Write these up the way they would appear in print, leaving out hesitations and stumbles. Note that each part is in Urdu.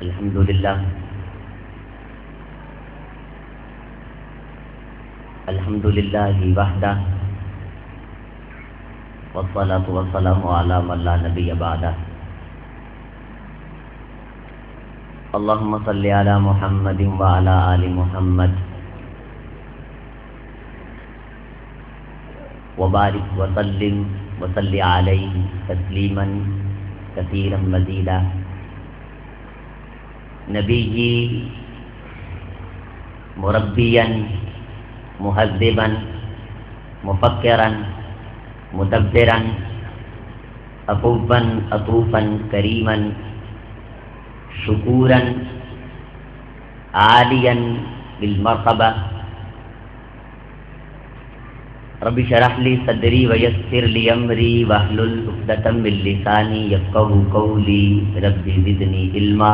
الحمدللہ الحمدللہ وحدہ والصلاة والسلام علی من لا نبی بعدہ اللہم صلی علی محمد وعلی آل محمد وبارک وسلم وصلی علیہ تسلیما کثیرا مزیدا نبی مربیا مہذبا مفکرا مدبرا عفوا عطوفا کریما شکورا عالیا بالمرتبہ رب اشرح لی صدری ویسر لی امری واحلل عقدۃ من لسانی یفقهوا قولی رب زدنی علما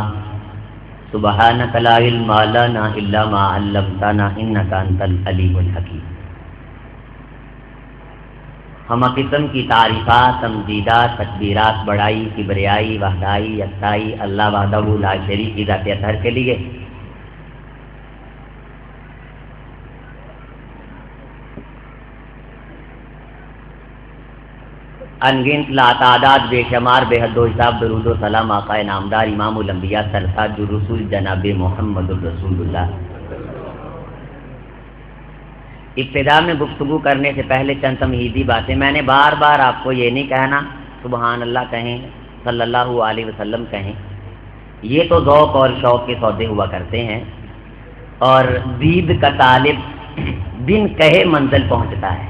سبحانک لا علم لنا الا ما علمتنا انک انت العلیم الحکیم۔ ہم قسم کی تعریفات، تمجیدات، تکبیرات، بڑائی، کبریائی، وحدائی، یکتائی اللہ وحدہ لا شریک کی ذات اطہر کے لیے انگنت لاتعداد بے شمار بے حد و حساب درود و سلام آقا نامدار امام الانبیاء سرتاج الرسول جناب محمد الرسول اللہ۔ ابتدا میں گفتگو کرنے سے پہلے چند تمہیدی باتیں، میں نے بار بار آپ کو یہ نہیں کہنا سبحان اللہ کہیں، صلی اللہ علیہ وسلم کہیں، یہ تو ذوق اور شوق کے سودے ہوا کرتے ہیں، اور دید کا طالب بن کہے منزل پہنچتا ہے،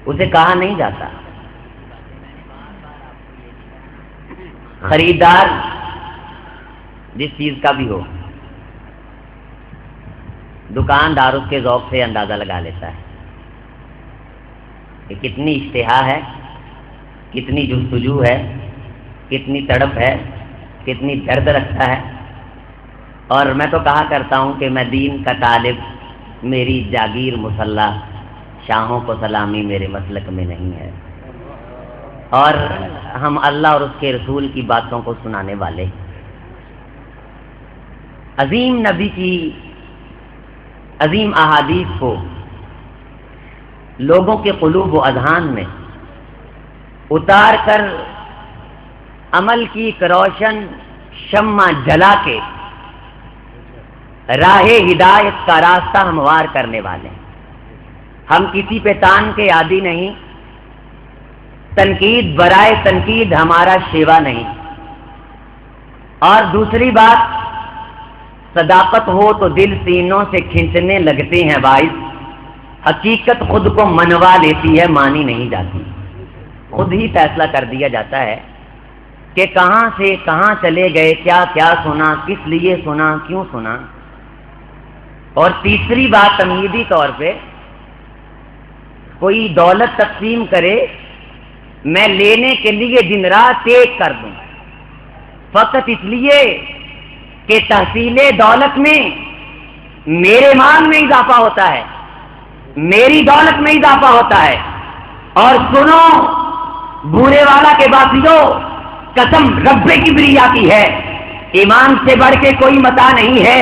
اسے کہا نہیں جاتا۔ خریدار جس چیز کا بھی ہو، دکاندار اس کے ذوق سے اندازہ لگا لیتا ہے کہ کتنی اشتہا ہے، کتنی جستجو ہے، کتنی تڑپ ہے، کتنی درد رکھتا ہے۔ اور میں تو کہا کرتا ہوں کہ میں دین کا طالب، میری جاگیر مسلح، شاہوں کو سلامی میرے مسلک میں نہیں ہے، اور ہم اللہ اور اس کے رسول کی باتوں کو سنانے والے، عظیم نبی کی عظیم احادیث کو لوگوں کے قلوب و اذہان میں اتار کر عمل کی ایک روشن شمع جلا کے راہ ہدایت کا راستہ ہموار کرنے والے ہیں۔ ہم کسی پہ تان کے عادی نہیں، تنقید برائے تنقید ہمارا شیوا نہیں، اور دوسری بات صداقت ہو تو دل سینوں سے کھینچنے لگتے ہیں باعث، حقیقت خود کو منوا لیتی ہے، مانی نہیں جاتی، خود ہی فیصلہ کر دیا جاتا ہے کہ کہاں سے کہاں چلے گئے، کیا کیا سنا، کس لیے سنا، کیوں سنا۔ اور تیسری بات تمہیدی طور پہ، کوئی دولت تقسیم کرے، میں لینے کے لیے دن رات ایک کر دوں، فقط اس لیے کہ تحصیل دولت میں میرے مال میں اضافہ ہوتا ہے، میری دولت میں اضافہ ہوتا ہے۔ اور سنو بورے والا کے باسیوں، قسم رب کبریا کی ہے، ایمان سے بڑھ کے کوئی متاع نہیں ہے۔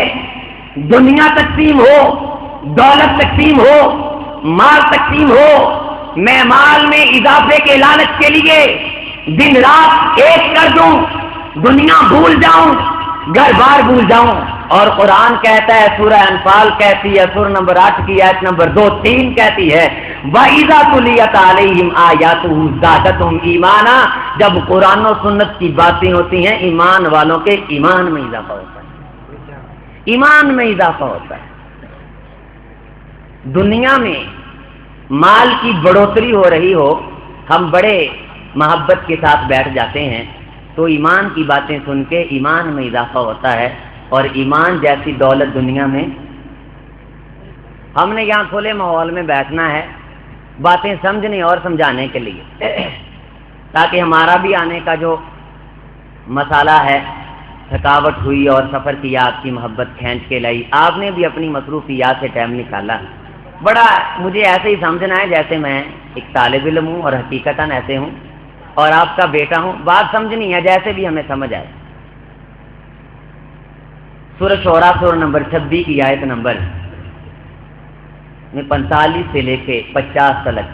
دنیا تقسیم ہو، دولت تقسیم ہو، مال تقسیم ہو، میں مال میں اضافے کے لالچ کے لیے دن رات ایک کر دوں، دنیا بھول جاؤں، گھر بار بھول جاؤں۔ اور قرآن کہتا ہے، سورہ انفال کہتی ہے، سورہ نمبر 8 کی آیت نمبر 2-3 کہتی ہے، وَإِذَا تُلِيَتْ عَلَيْهِمْ آيَاتُهُ زَادَتْهُمْ ایمانا، جب قرآن و سنت کی باتیں ہوتی ہیں، ایمان والوں کے ایمان میں اضافہ ہوتا ہے، ایمان میں اضافہ ہوتا ہے۔ دنیا میں مال کی بڑھوتری ہو رہی ہو، ہم بڑے محبت کے ساتھ بیٹھ جاتے ہیں، تو ایمان کی باتیں سن کے ایمان میں اضافہ ہوتا ہے، اور ایمان جیسی دولت دنیا میں، ہم نے یہاں کھلے ماحول میں بیٹھنا ہے باتیں سمجھنے اور سمجھانے کے لیے، تاکہ ہمارا بھی آنے کا جو مسئلہ ہے، تھکاوٹ ہوئی اور سفر کی آپ کی محبت کھینچ کے لائی، آپ نے بھی اپنی مصروفیات سے ٹائم نکالا، بڑا مجھے ایسے ہی سمجھنا ہے جیسے میں ایک طالب علم ہوں، اور حقیقتاً ایسے ہوں، اور آپ کا بیٹا ہوں. بات سمجھنی ہے جیسے بھی ہمیں سمجھ آئے. سورہ شعراء سورہ نمبر 26 کی آیت نمبر 45 سے لے کے 50 تک،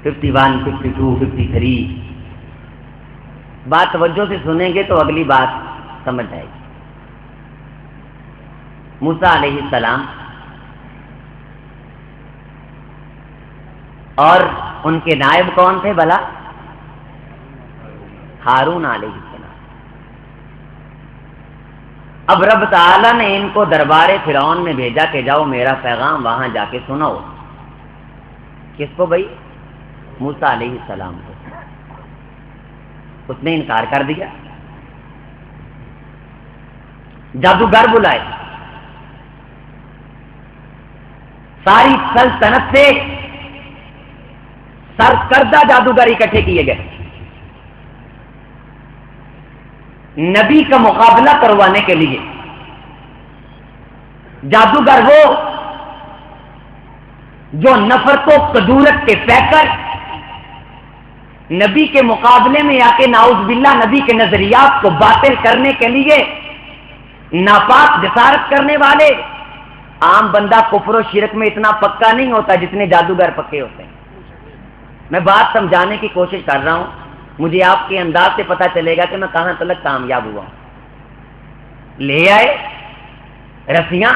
51، 52، 53. بات توجہ سے سنیں گے تو اگلی بات سمجھ آئے گی. موسیٰ علیہ السلام اور ان کے نائب کون تھے بھلا؟ ہارون علیہ السلام. اب رب تعالیٰ نے ان کو دربار فرعون میں بھیجا کہ جاؤ میرا پیغام وہاں جا کے سناؤ. کس کو بھائی؟ موسیٰ علیہ السلام کو. اس نے انکار کر دیا. جادوگر بلائے، ساری سلطنت سے سرکردہ جادوگر اکٹھے کیے گئے نبی کا مقابلہ کروانے کے لیے. جادوگر وہ جو نفرت و کدورت کے پیکر نبی کے مقابلے میں آ کے نعوذ باللہ نبی کے نظریات کو باطل کرنے کے لیے ناپاک جسارت کرنے والے. عام بندہ کفر و شرک میں اتنا پکا نہیں ہوتا جتنے جادوگر پکے ہوتے ہیں. میں بات سمجھانے کی کوشش کر رہا ہوں، مجھے آپ کے انداز سے پتہ چلے گا کہ میں کہاں تک کامیاب ہوا. لے آئے رسیاں،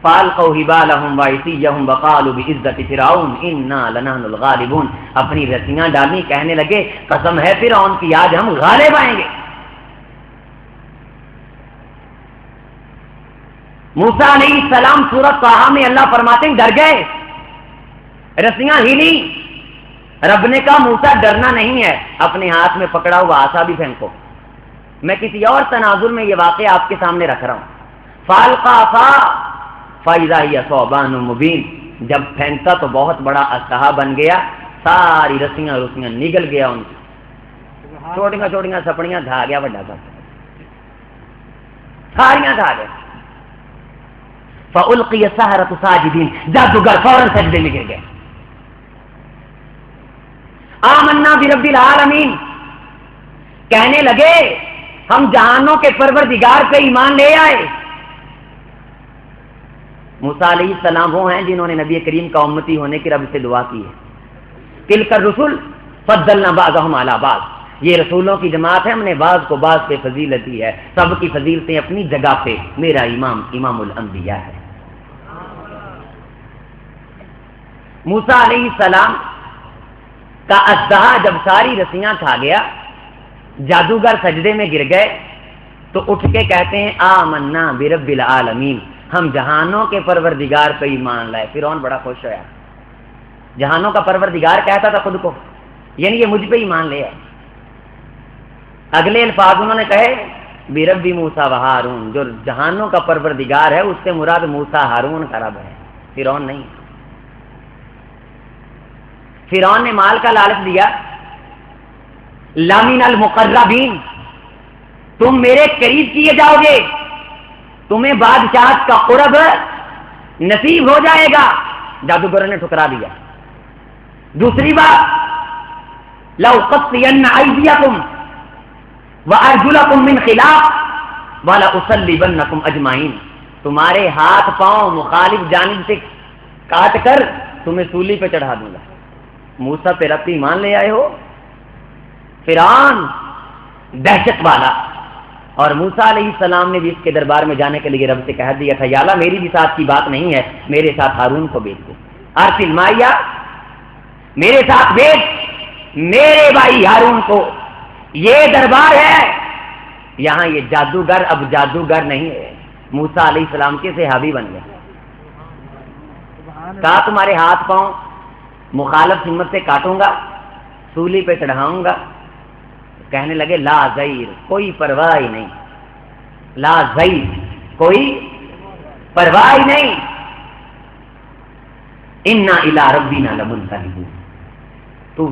فالقوا حبالهم وعصیهم وقالوا بعزت فرعون انا لنحن الغالبون. اپنی رسیاں ڈالی، کہنے لگے قسم ہے فرعون کی آج ہم غالب آئیں گے. موسیٰ علیہ السلام سورۃ طٰہٰ میں اللہ فرماتے ہیں ڈر گئے، رسیاں ہلی. رب نے کہا موسیٰ ڈرنا نہیں ہے، اپنے ہاتھ میں پکڑا ہوا عصا بھی پھینکو. میں کسی اور تناظر میں یہ واقعہ آپ کے سامنے رکھ رہا ہوں. فالقى عصاه فاذا هي ثعبان مبين. جب پھینکا تو بہت بڑا اسلحہ بن گیا، ساری رسیاں نگل گیا ان کی، چھوٹیاں چھوٹیاں سپڑیاں دھا گیا بڑا سا، ساریاں دھا گیا. فالقي السحرة ساجدين. جادوگر فوراً سجدے میں گر گئے. آمنا برب العالمین، کہنے لگے ہم جہانوں کے پروردگار پہ ایمان لے آئے. موسیٰ علیہ السلام وہ ہیں جنہوں نے نبی کریم کا امتی ہونے کی رب سے دعا کی ہے. تلک الرسل فضلنا بعضهم على بعض. یہ رسولوں کی جماعت ہے، ہم نے بعض کو بعض پہ فضیلت دی ہے. سب کی فضیلتیں اپنی جگہ پہ. میرا امام امام الانبیاء ہے. موسیٰ علیہ السلام کا اژدہا جب ساری رسیاں کھا گیا، جادوگر سجدے میں گر گئے تو اٹھ کے کہتے ہیں آمنا برب العالمین، ہم جہانوں کے پروردگار پہ ایمان لائے. فرعون بڑا خوش ہوا. جہانوں کا پروردگار کہتا تھا خود کو، یعنی یہ مجھ پہ ایمان لے آئے. اگلے الفاظ انہوں نے کہے برب موسیٰ و ہارون. جو جہانوں کا پروردگار ہے اس سے مراد موسیٰ ہارون کا رب ہے، فرعون نہیں. فرعون نے مال کا لالچ دیا. لامن المقربین، تم میرے قریب کیے جاؤ گے، تمہیں بادشاہت کا قرب نصیب ہو جائے گا. جادوگروں نے ٹھکرا دیا. دوسری بات لأقطعن أيديكم وأرجلكم من خلاف ولأصلبنكم أجمعين. تمہارے ہاتھ پاؤں مخالف جانب سے کاٹ کر تمہیں سولی پہ چڑھا دوں گا. موسیٰ پہ رب ایمان لے آئے ہو. فرعون دہشت والا. اور موسیٰ علیہ السلام نے بھی اس کے دربار میں جانے کے لیے رب سے کہہ دیا تھا یا اللہ میری بھی ساتھ کی بات نہیں ہے، میرے ساتھ ہارون کو بھیج دو. ارسل معیا، میرے ساتھ بھیج میرے بھائی ہارون کو. یہ دربار ہے یہاں. یہ جادوگر اب جادوگر نہیں ہے، موسیٰ علیہ السلام کے صحابی بن گئے. کہا تمہارے ہاتھ پاؤں مخالف ہمت سے کاٹوں گا، سولی پہ چڑھاؤں گا. کہنے لگے لا ضیر، کوئی پرواہ نہیں. لا ضیر، کوئی پرواہ نہیں. انا الی ربنا لمنقلبون. تو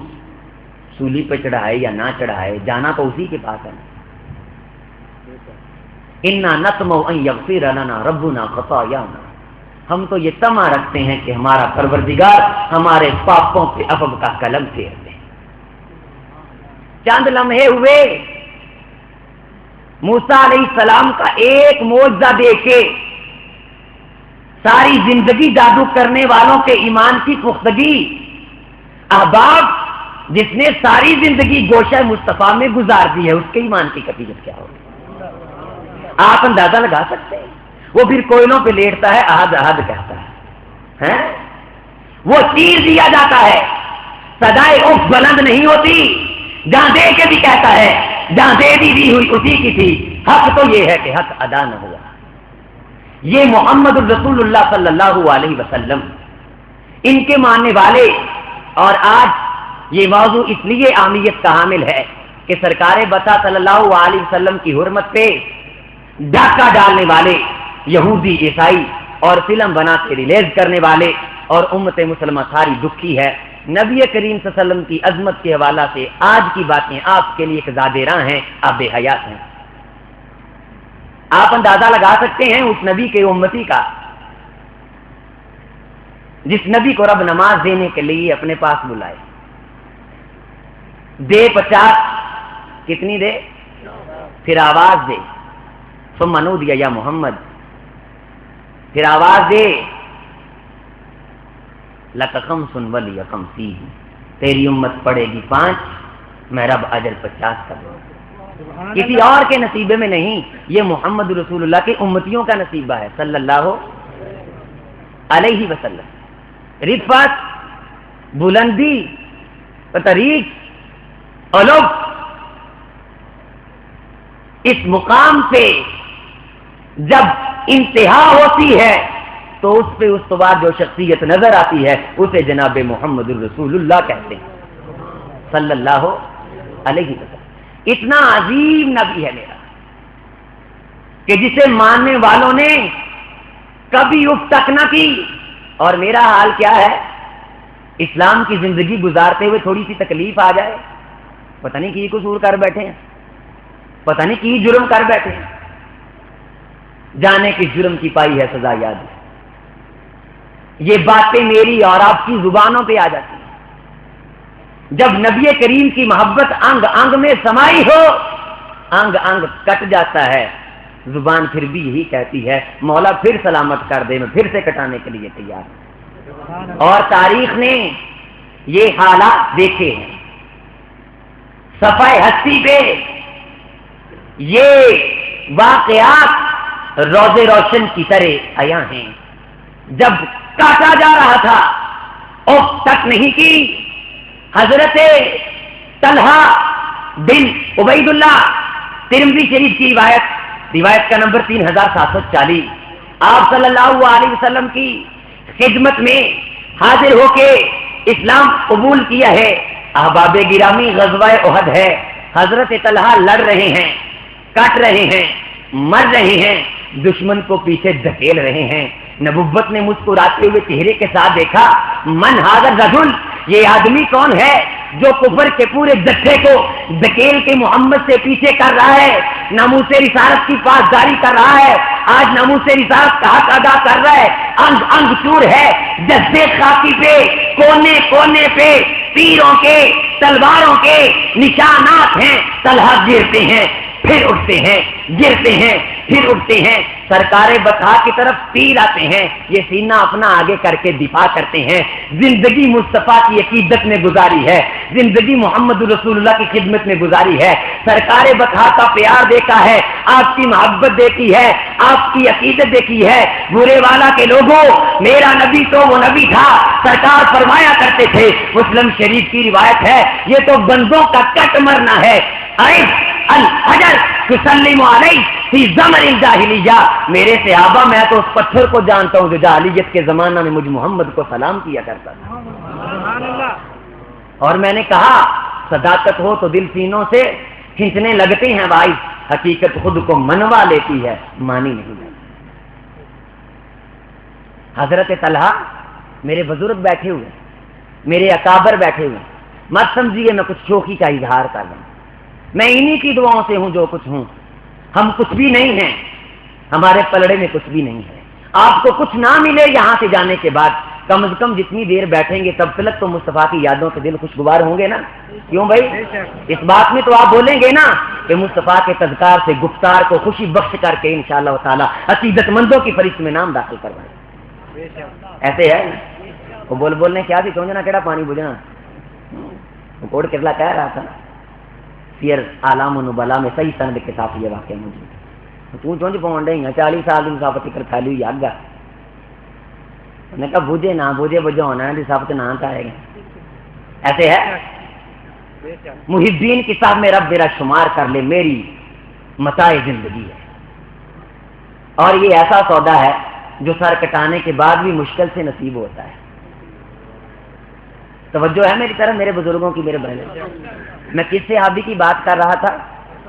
سولی پہ چڑھائے یا نہ چڑھائے، جانا تو اسی کے پاس ہے. انا نطمع ان یغفر لنا ربنا خطایانا. ہم تو یہ طمع رکھتے ہیں کہ ہمارا پروردگار ہمارے پاپوں پہ عفو کا قلم پھیر دے. چند لمحے ہوئے موسیٰ علیہ السلام کا ایک معجزہ دیکھ کے ساری زندگی جادو کرنے والوں کے ایمان کی پختگی، احباب جس نے ساری زندگی گوشہ مصطفیٰ میں گزار دی ہے، اس کے ایمان کی کیفیت کیا ہوگی؟ آپ اندازہ لگا سکتے ہیں؟ وہ پھر کوئلوں پہ لیٹتا ہے، احد احد کہتا ہے، وہ تیر دیا جاتا ہے، صدائے اف بلند نہیں ہوتی، جہاں دے کے بھی کہتا ہے، جہاں دے دی ہوئی اسی کی تھی، حق تو یہ ہے کہ حق ادا نہ ہوا۔ یہ محمد الرسول اللہ صلی اللہ علیہ وسلم، ان کے ماننے والے، اور آج یہ موضوع اس لیے اہمیت کا حامل ہے کہ سرکار بطا صلی اللہ علیہ وسلم کی حرمت پہ ڈاکہ ڈالنے والے یہودی عیسائی اور فلم بنا کے ریلیز کرنے والے اور امت مسلمہ ساری دکھی ہے۔ نبی کریم صلی اللہ علیہ وسلم کی عظمت کے حوالہ سے آج کی باتیں آپ کے لیے ایک زادراں ہیں، آپ بے حیات ہیں۔ آپ اندازہ لگا سکتے ہیں اس نبی کے امتی کا جس نبی کو رب نماز دینے کے لیے اپنے پاس بلائے، دے 50، کتنی دے؟ پھر آواز دے، ثم نودی یا محمد، پھر آواز دے لک خمس ولی خمسین، تیری امت پڑے گی 5، میں رب اجر 50 کر دوں۔ کسی اور کے نصیبے میں نہیں، یہ محمد رسول اللہ کے امتیوں کا نصیبہ ہے صلی اللہ علیہ وسلم۔ رفعت، بلندی، تریق، علو، اس مقام پہ جب انتہا ہوتی ہے تو اس پہ اس کے بعد جو شخصیت نظر آتی ہے اسے جناب محمد الرسول اللہ کہتے ہیں صلی اللہ علیہ وسلم۔ اتنا عظیم نبی ہے میرا کہ جسے ماننے والوں نے کبھی اف تک نہ کی، اور میرا حال کیا ہے؟ اسلام کی زندگی گزارتے ہوئے تھوڑی سی تکلیف آ جائے، پتہ نہیں کی قصور کر بیٹھے ہیں، پتہ نہیں کی جرم کر بیٹھے ہیں، جانے کی جرم کی پائی ہے سزا یاد ہے۔ یہ باتیں میری اور آپ کی زبانوں پہ آ جاتی ہیں۔ جب نبی کریم کی محبت انگ انگ میں سمائی ہو، انگ انگ کٹ جاتا ہے، زبان پھر بھی یہی کہتی ہے مولا پھر سلامت کر دے، میں پھر سے کٹانے کے لیے تیار ہوں۔ اور تاریخ نے یہ حالات دیکھے ہیں، صفحہ ہستی پہ یہ واقعات روز روشن کی طرح عیاں ہیں۔ جب کاٹا جا رہا تھا، اف تک نہیں کی، حضرت طلحہ بن عبید اللہ، ترمذی شریف کی روایت کا نمبر 3740، آپ صلی اللہ علیہ وسلم کی خدمت میں حاضر ہو کے اسلام قبول کیا ہے۔ احباب گرامی، غزوہ احد ہے، حضرت طلحہ لڑ رہے ہیں، کٹ رہے ہیں، مر رہے ہیں، دشمن کو پیچھے دھکیل رہے ہیں۔ نبوت نے مسکراتے ہوئے چہرے کے ساتھ دیکھا، من حاضر رجل، یہ آدمی کون ہے جو کفر کے پورے جتھے کو دھکیل کے محمد سے پیچھے کر رہا ہے، ناموس رسالت کی پاسداری کر رہا ہے، آج ناموس رسالت کا حق ادا کر رہا ہے، انگ انگ چور ہے، جذبے خاکی پہ کونے کونے پہ تیروں کے تلواروں کے نشانات ہیں۔ طلحہ گرتے ہیں پھر اٹھتے ہیں، گرتے ہیں پھر اٹھتے ہیں، سرکار بطحا کی طرف تیر آتے ہیں، یہ سینہ اپنا آگے کر کے دفاع کرتے ہیں۔ زندگی مصطفیٰ کی عقیدت میں گزاری ہے، زندگی محمد رسول اللہ کی خدمت میں گزاری ہے، سرکار بطحا کا پیار دیکھا ہے، آپ کی محبت دیکھی ہے، آپ کی عقیدت دیکھی ہے۔ برے والا کے لوگوں، میرا نبی تو وہ نبی تھا، سرکار فرمایا کرتے تھے، مسلم شریف کی روایت ہے، یہ تو بندوں کا کٹ مرنا ہے۔ الحجر تسلم علیہ فی زمن الجاہلیہ، میرے صحابہ میں تو اس پتھر کو جانتا ہوں جو جاہلیت کے زمانہ میں مجھ محمد کو سلام کیا کرتا تھا۔ اور میں نے کہا صداقت ہو تو دل سینوں سے کھینچنے لگتے ہیں بھائی، حقیقت خود کو منوا لیتی ہے، مانی نہیں جاتی۔ حضرت طلحہ میرے بزرگ بیٹھے ہوئے، میرے اکابر بیٹھے ہوئے، مت سمجھیے میں کچھ شوخی کا اظہار کر رہا ہوں، میں انہی کی دعاؤں سے ہوں جو کچھ ہوں۔ ہم کچھ بھی نہیں ہیں، ہمارے پلڑے میں کچھ بھی نہیں ہے۔ آپ کو کچھ نہ ملے یہاں سے جانے کے بعد، کم از کم جتنی دیر بیٹھیں گے تب تک تو مصطفیٰ کی یادوں سے دل خوشگوار ہوں گے نا. کیوں بھائی؟ اس بات میں تو آپ بولیں گے نا کہ مصطفیٰ کے تذکار سے گفتار کو خوشی بخش کر کے انشاءاللہ تعالی عقیدت مندوں کی فہرست میں نام داخل کروائیں. ایسے ہے وہ بولنے کیا تھی سوچنا کیڑا پانی بجھنا. کوڑ کرلا کہہ رہا تھا سیر اعلام و نبلا میں صحیح سند کے ساتھ یہ واقعہ موجود. تو چونج پاؤں ڈے 40 سال کی مسافت کر کھالی ہوئی آگ. انہوں نے کہا بوجھے نہ بوجھے بجھانا ہے مسافت نہ آئے گا. ایسے ہے محبین کی صاحب میں رب میرا شمار کر لے میری متاع زندگی ہے. اور یہ ایسا سودا ہے جو سر کٹانے کے بعد بھی مشکل سے نصیب ہوتا ہے. توجہ ہے میری طرف میرے بزرگوں کی میرے بہنوں. میں کس صحابی کی بات کر رہا تھا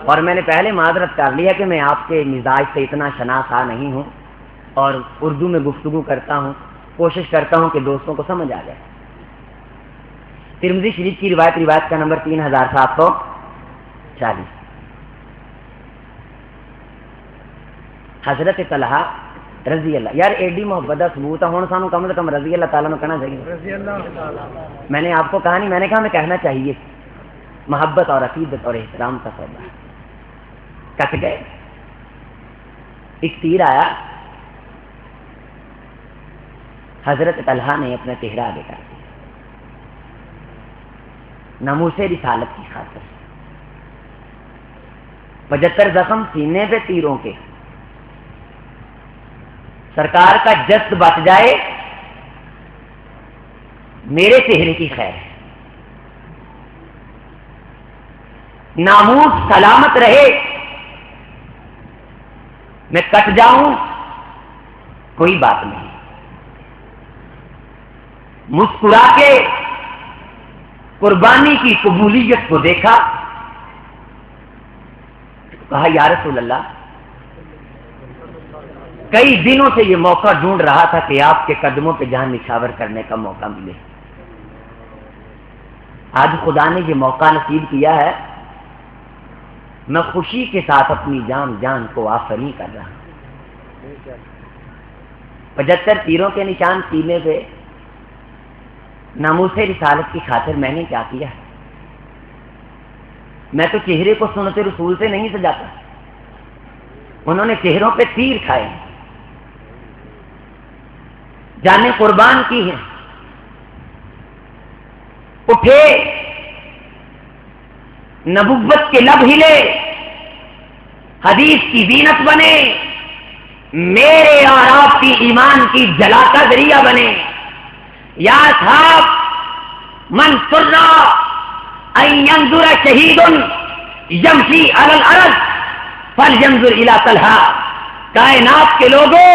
اور میں نے پہلے معذرت کر لیا کہ میں آپ کے مزاج سے اتنا شناسا نہیں ہوں اور اردو میں گفتگو کرتا ہوں, کوشش کرتا ہوں کہ دوستوں کو سمجھ آ جائے. ترمذی شریف کی روایت کا نمبر 3740. حضرت طلحہ رضی اللہ, یار ایڈی محبت کا ثبوت ہے ہوں سانو کم از کم رضی اللہ تعالیٰ نے کہنا چاہیے. میں نے آپ کو کہا نہیں, میں نے کہا میں کہنا چاہیے. محبت اور عقیدت اور احترام کا سودا. کٹ گئے, ایک تیر آیا, حضرت طلحہ نے اپنا چہرہ آگے کر دیا ناموس رسالت کی خاطر. 75 زخم سینے پہ تیروں کے, سرکار کا جسد بچ جائے میرے چہرے کی خیر ہے, ناموس سلامت رہے میں کٹ جاؤں کوئی بات نہیں. مسکرا کے قربانی کی قبولیت کو دیکھا, کہا یا رسول اللہ کئی دنوں سے یہ موقع ڈھونڈ رہا تھا کہ آپ کے قدموں پہ جان نچھاور کرنے کا موقع ملے. آج خدا نے یہ موقع نصیب کیا ہے, میں خوشی کے ساتھ اپنی جان کو آفرین کر رہا ہوں. 75 تیروں کے نشان سینے پہ, ناموس رسالت کی خاطر میں نے کیا کیا. میں تو چہرے کو سنت رسول سے نہیں سجاتا, انہوں نے چہروں پہ تیر کھائے, جانیں قربان کی ہیں, اٹھے نبوت کے لب ہلے, حدیث کی زینت بنے, میرے اور آپ کی ایمان کی جلا کا ذریعہ بنے. یا صاحب من سرّا ان ينظر شہید یمشی علی الارض فلینظر الی طلحہ. کائنات کے لوگوں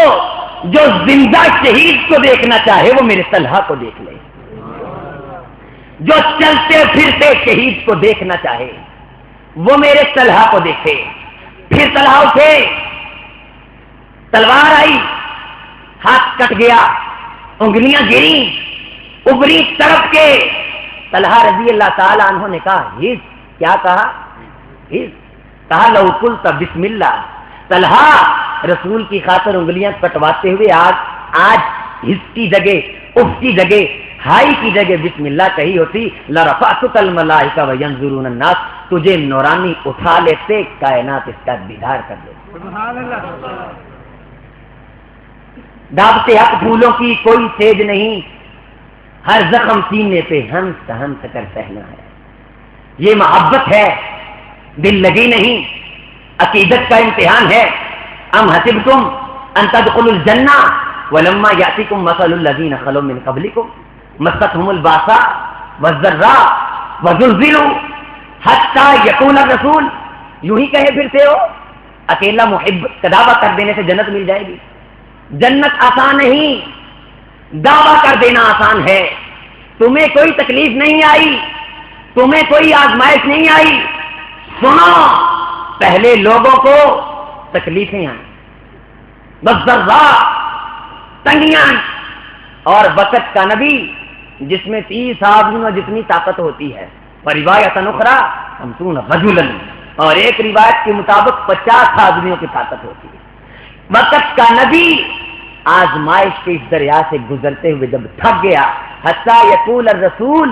جو زندہ شہید کو دیکھنا چاہے وہ میرے طلحہ کو دیکھ لے, جو چلتے پھرتے شہید کو دیکھنا چاہے وہ میرے طلحہ کو دیکھے. پھر طلحہ اٹھے, تلوار آئی, ہاتھ کٹ گیا, انگلیاں گری, ابری طرف کے. طلحہ رضی اللہ تعالی عنہ نے کہا ہز, کیا کہا ہز, کہا لو قلت بسم اللہ. طلحہ رسول کی خاطر انگلیاں کٹواتے ہوئے آج ہز کی جگہ, اف کی جگہ, ہائی کی جگہ بسم اللہ کہی ہوتی, لرفعتک الملائکہ وینظرون الناس, تجھے نورانی اٹھا لیتے, کائنات اس کا دیدار کر دیتے. سبحان اللہ. دعوت حق پھولوں کی کوئی سیج نہیں, ہر زخم سینے پہ ہنس ہنس کر سہنا ہے. یہ محبت ہے, دل لگی نہیں, عقیدت کا امتحان ہے. ام حسبتم ان تدخلوا الجنہ ولما یاتکم مثل الذین خلوا من قبلکم مستهم الباساء والضراء وزلزلوا حتی یقول الرسول. یوں ہی کہے پھرتے ہو, اکیلا محب کا دعویٰ کر دینے سے جنت مل جائے گی. جنت آسان نہیں, دعویٰ کر دینا آسان ہے. تمہیں کوئی تکلیف نہیں آئی, تمہیں کوئی آزمائش نہیں آئی, سنو پہلے لوگوں کو تکلیفیں آئیں, بضراء تنگیاں, اور وقت کا نبی جس میں 30 آدمیوں جتنی طاقت ہوتی ہے, روایت اخرى 50 رجلا, اور ایک روایت کے مطابق 50 آدمیوں کی طاقت ہوتی ہے. وقت کا نبی آزمائش کے اس دریا سے گزرتے ہوئے جب تھک گیا، حتی یقول الرسول،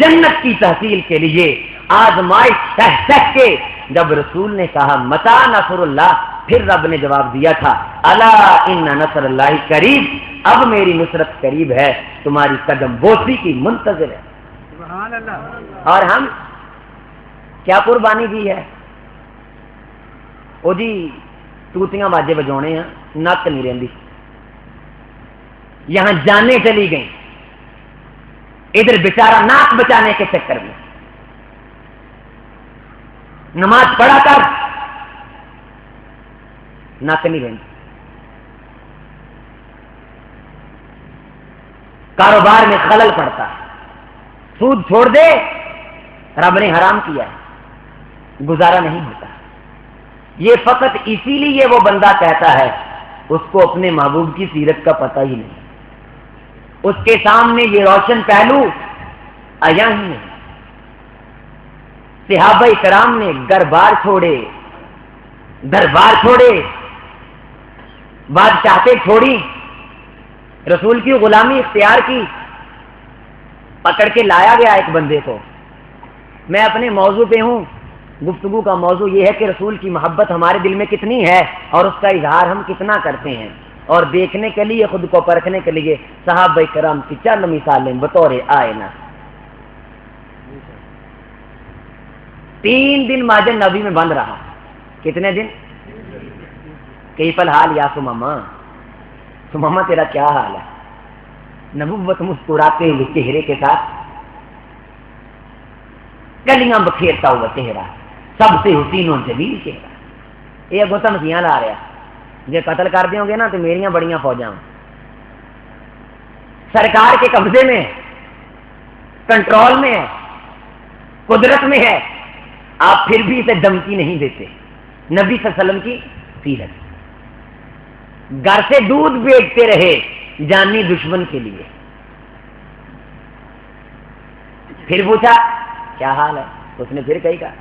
جنت کی تحصیل کے لیے آزمائش سہ سہ کے جب رسول نے کہا متی نصر اللہ، پھر رب نے جواب دیا تھا الا ان نصر اللہ قریب، اب میری نصرت قریب ہے، تمہاری قدم بوسی کی منتظر ہے۔ سبحان اللہ۔ اور ہم کیا قربانی دی ہے؟ وہ جی توتیاں باجے بجونے ہیں، نک نہیں رہندی، یہاں جانیں چلی گئیں، ادھر بیچارہ ناک بچانے کے چکر میں نماز پڑھا کر نک نہیں رہندی، کاروبار میں خلل پڑتا ہے، سود چھوڑ دے، رب نے حرام کیا ہے، گزارا نہیں ہوتا۔ یہ فقط اسی لیے وہ بندہ کہتا ہے اس کو اپنے محبوب کی سیرت کا پتہ ہی نہیں، اس کے سامنے یہ روشن پہلو آیا ہی نہیں۔ صحابہ کرام نے گھر بار چھوڑے، بادشاہتیں چھوڑی، رسول کی غلامی اختیار کی، پکڑ کے لایا گیا ایک بندے کو۔ میں اپنے موضوع پہ ہوں، گفتگو کا موضوع یہ ہے کہ رسول کی محبت ہمارے دل میں کتنی ہے اور اس کا اظہار ہم کتنا کرتے ہیں، اور دیکھنے کے لیے، خود کو پرکھنے کے لیے صحابہ کرام کی چند مثالیں بطور آئینہ۔ 3 دن ماجن نبی میں بند رہا۔ کتنے دن؟ کیف الحال یا سماما تیرا کیا حال ہے؟ نبوت مسکراتے ہوئے چہرے کے ساتھ، گلیاں بکھیرتا ہوا چہرہ، سب سے حسین و جمیل چہرہ۔ یہ اگوں دھمکیاں لا رہا، جے قتل کر دیو گے نا تو میریاں بڑیاں فوجاں سرکار کے قبضے میں ہے، کنٹرول میں ہے، قدرت میں ہے، آپ پھر بھی اسے دھمکی نہیں دیتے۔ نبی صلی اللہ علیہ وسلم کی سیرت، گھر سے دودھ بیچتے رہے جانی دشمن کے لیے۔ پھر پوچھا کیا حال ہے، اس نے پھر کہی کہا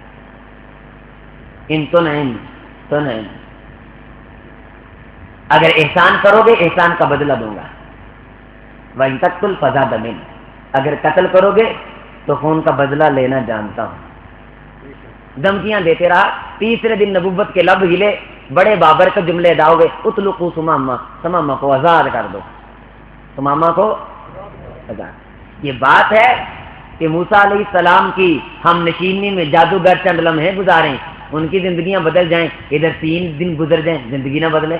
ان تو نہیں، اگر احسان کرو گے احسان کا بدلہ دوں گا، وَإِن تَقْتُلْ فَذَا دَمٍ، اگر قتل کرو گے تو خون کا بدلہ لینا جانتا ہوں۔ دھمکیاں دیتے رہا۔ تیسرے دن نبوت کے لب ہلے، بڑے بابر کے جملے ادا ہو گئے، اطلقوا ثمامہ کو آزاد کر دو، ثمامہ کو آزاد۔ یہ بات ہے کہ موسیٰ علیہ السلام کی ہم نشینی میں جادوگر چند لمحے گزاریں، ان کی زندگیاں بدل جائیں، ادھر 3 دن گزر جائیں، زندگی نہ بدلے۔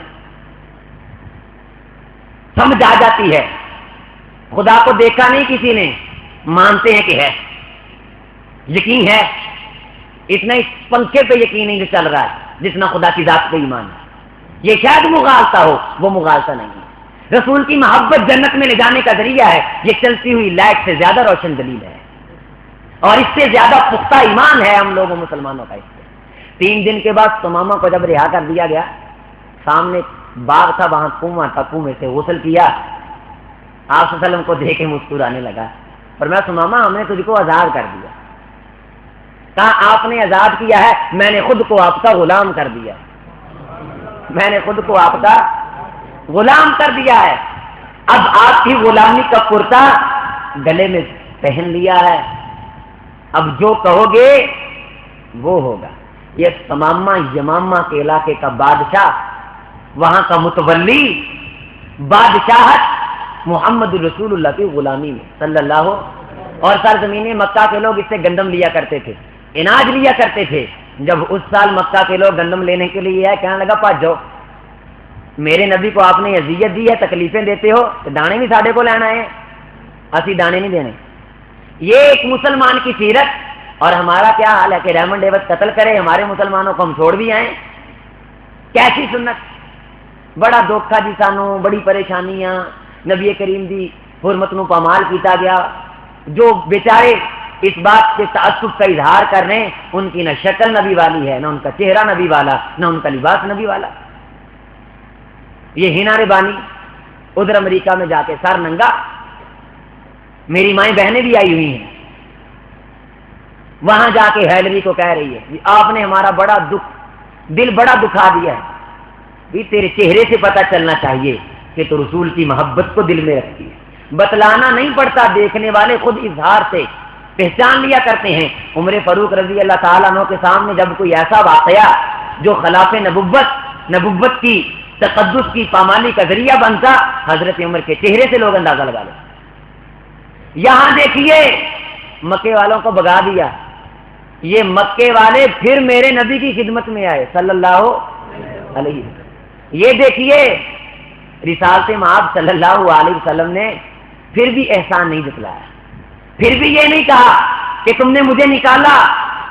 سمجھ آ جاتی ہے، خدا کو دیکھا نہیں کسی نے، مانتے ہیں کہ ہے، یقین ہے، اتنا اس پنکھے پہ یقین نہیں جو چل رہا ہے جتنا خدا کی ذات پہ ایمان ہے۔ یہ شاید مغالطہ ہو، وہ مغالطہ نہیں ہے۔ رسول کی محبت جنت میں لے جانے کا ذریعہ ہے، یہ چلتی ہوئی لائٹ سے زیادہ روشن دلیل ہے، اور اس سے زیادہ پختہ ایمان ہے ہم لوگوں مسلمانوں کا۔ اس سے 3 دن کے بعد ثمامہ کو جب رہا کر دیا گیا، سامنے باغ تھا، وہاں کنواں تھا، کنویں سے غسل کیا، آپ صلی اللہ علیہ وسلم کو دیکھ کے مسکرانے لگا، پر میں ثمامہ ہم نے تجھ کو آزاد کر دیا۔ کہا آپ نے آزاد کیا ہے، میں نے خود کو آپ کا غلام کر دیا، میں نے خود کو آپ کا غلام کر دیا ہے، اب آپ کی غلامی کا کرتا گلے میں پہن لیا ہے، اب جو کہو گے وہ ہوگا۔ یہ ثمامہ یمامہ کے علاقے کا بادشاہ، وہاں کا متولی، بادشاہت محمد رسول اللہ کی غلامی میں صلی اللہ، اور سرزمین مکہ کے لوگ اس سے گندم لیا کرتے تھے، اناج لیا کرتے تھے۔ جب اس سال مکہ کے لوگ گندم لینے کے لیے آئے، کہنے لگا پاس جاؤ، میرے نبی کو آپ نے اذیت دی ہے، تکلیفیں دیتے ہو، تو دانے بھی ساڑھے کو لینا ہے، اسی دانے نہیں دینے۔ یہ ایک مسلمان کی سیرت، اور ہمارا کیا حال ہے کہ ریمنڈ ڈیوس قتل کرے ہمارے مسلمانوں کو، ہم چھوڑ بھی آئیں۔ کیسی سنت، بڑا دکھا جی سانو، بڑی پریشانیاں، نبی کریم دی حرمت نو پامال کیتا گیا۔ جو بیچارے اس بات کے تعصب کا اظہار کر رہے ہیں، ان کی نہ شکل نبی والی ہے، نہ ان کا چہرہ نبی والا، نہ ان کا لباس نبی والا۔ یہ ہینا ربانی ادھر امریکہ میں جا کے سر ننگا، میری مائیں بہنیں بھی آئی ہوئی ہیں، وہاں جا کے ہیلری کو کہہ رہی ہے کہ آپ نے ہمارا دل بڑا دکھا دیا ہے، بھی تیرے چہرے سے پتہ چلنا چاہیے کہ تو رسول کی محبت کو دل میں رکھتی ہے، بتلانا نہیں پڑتا، دیکھنے والے خود اظہار سے پہچان لیا کرتے ہیں۔ عمر فاروق رضی اللہ تعالیٰ عنہ کے سامنے جب کوئی ایسا واقعہ جو خلاف نبوت کی تقدس کی پامالی کا ذریعہ بنتا، حضرت عمر کے چہرے سے لوگ اندازہ لگا لیں۔ یہاں دیکھیے مکے والوں کو بگا دیا، یہ مکے والے پھر میرے نبی کی خدمت میں آئے صلی اللہ علیہ وسلم۔ یہ دیکھیے رسالت مآب صلی اللہ علیہ وسلم نے پھر بھی احسان نہیں جتلایا، پھر بھی یہ نہیں کہا کہ تم نے مجھے نکالا،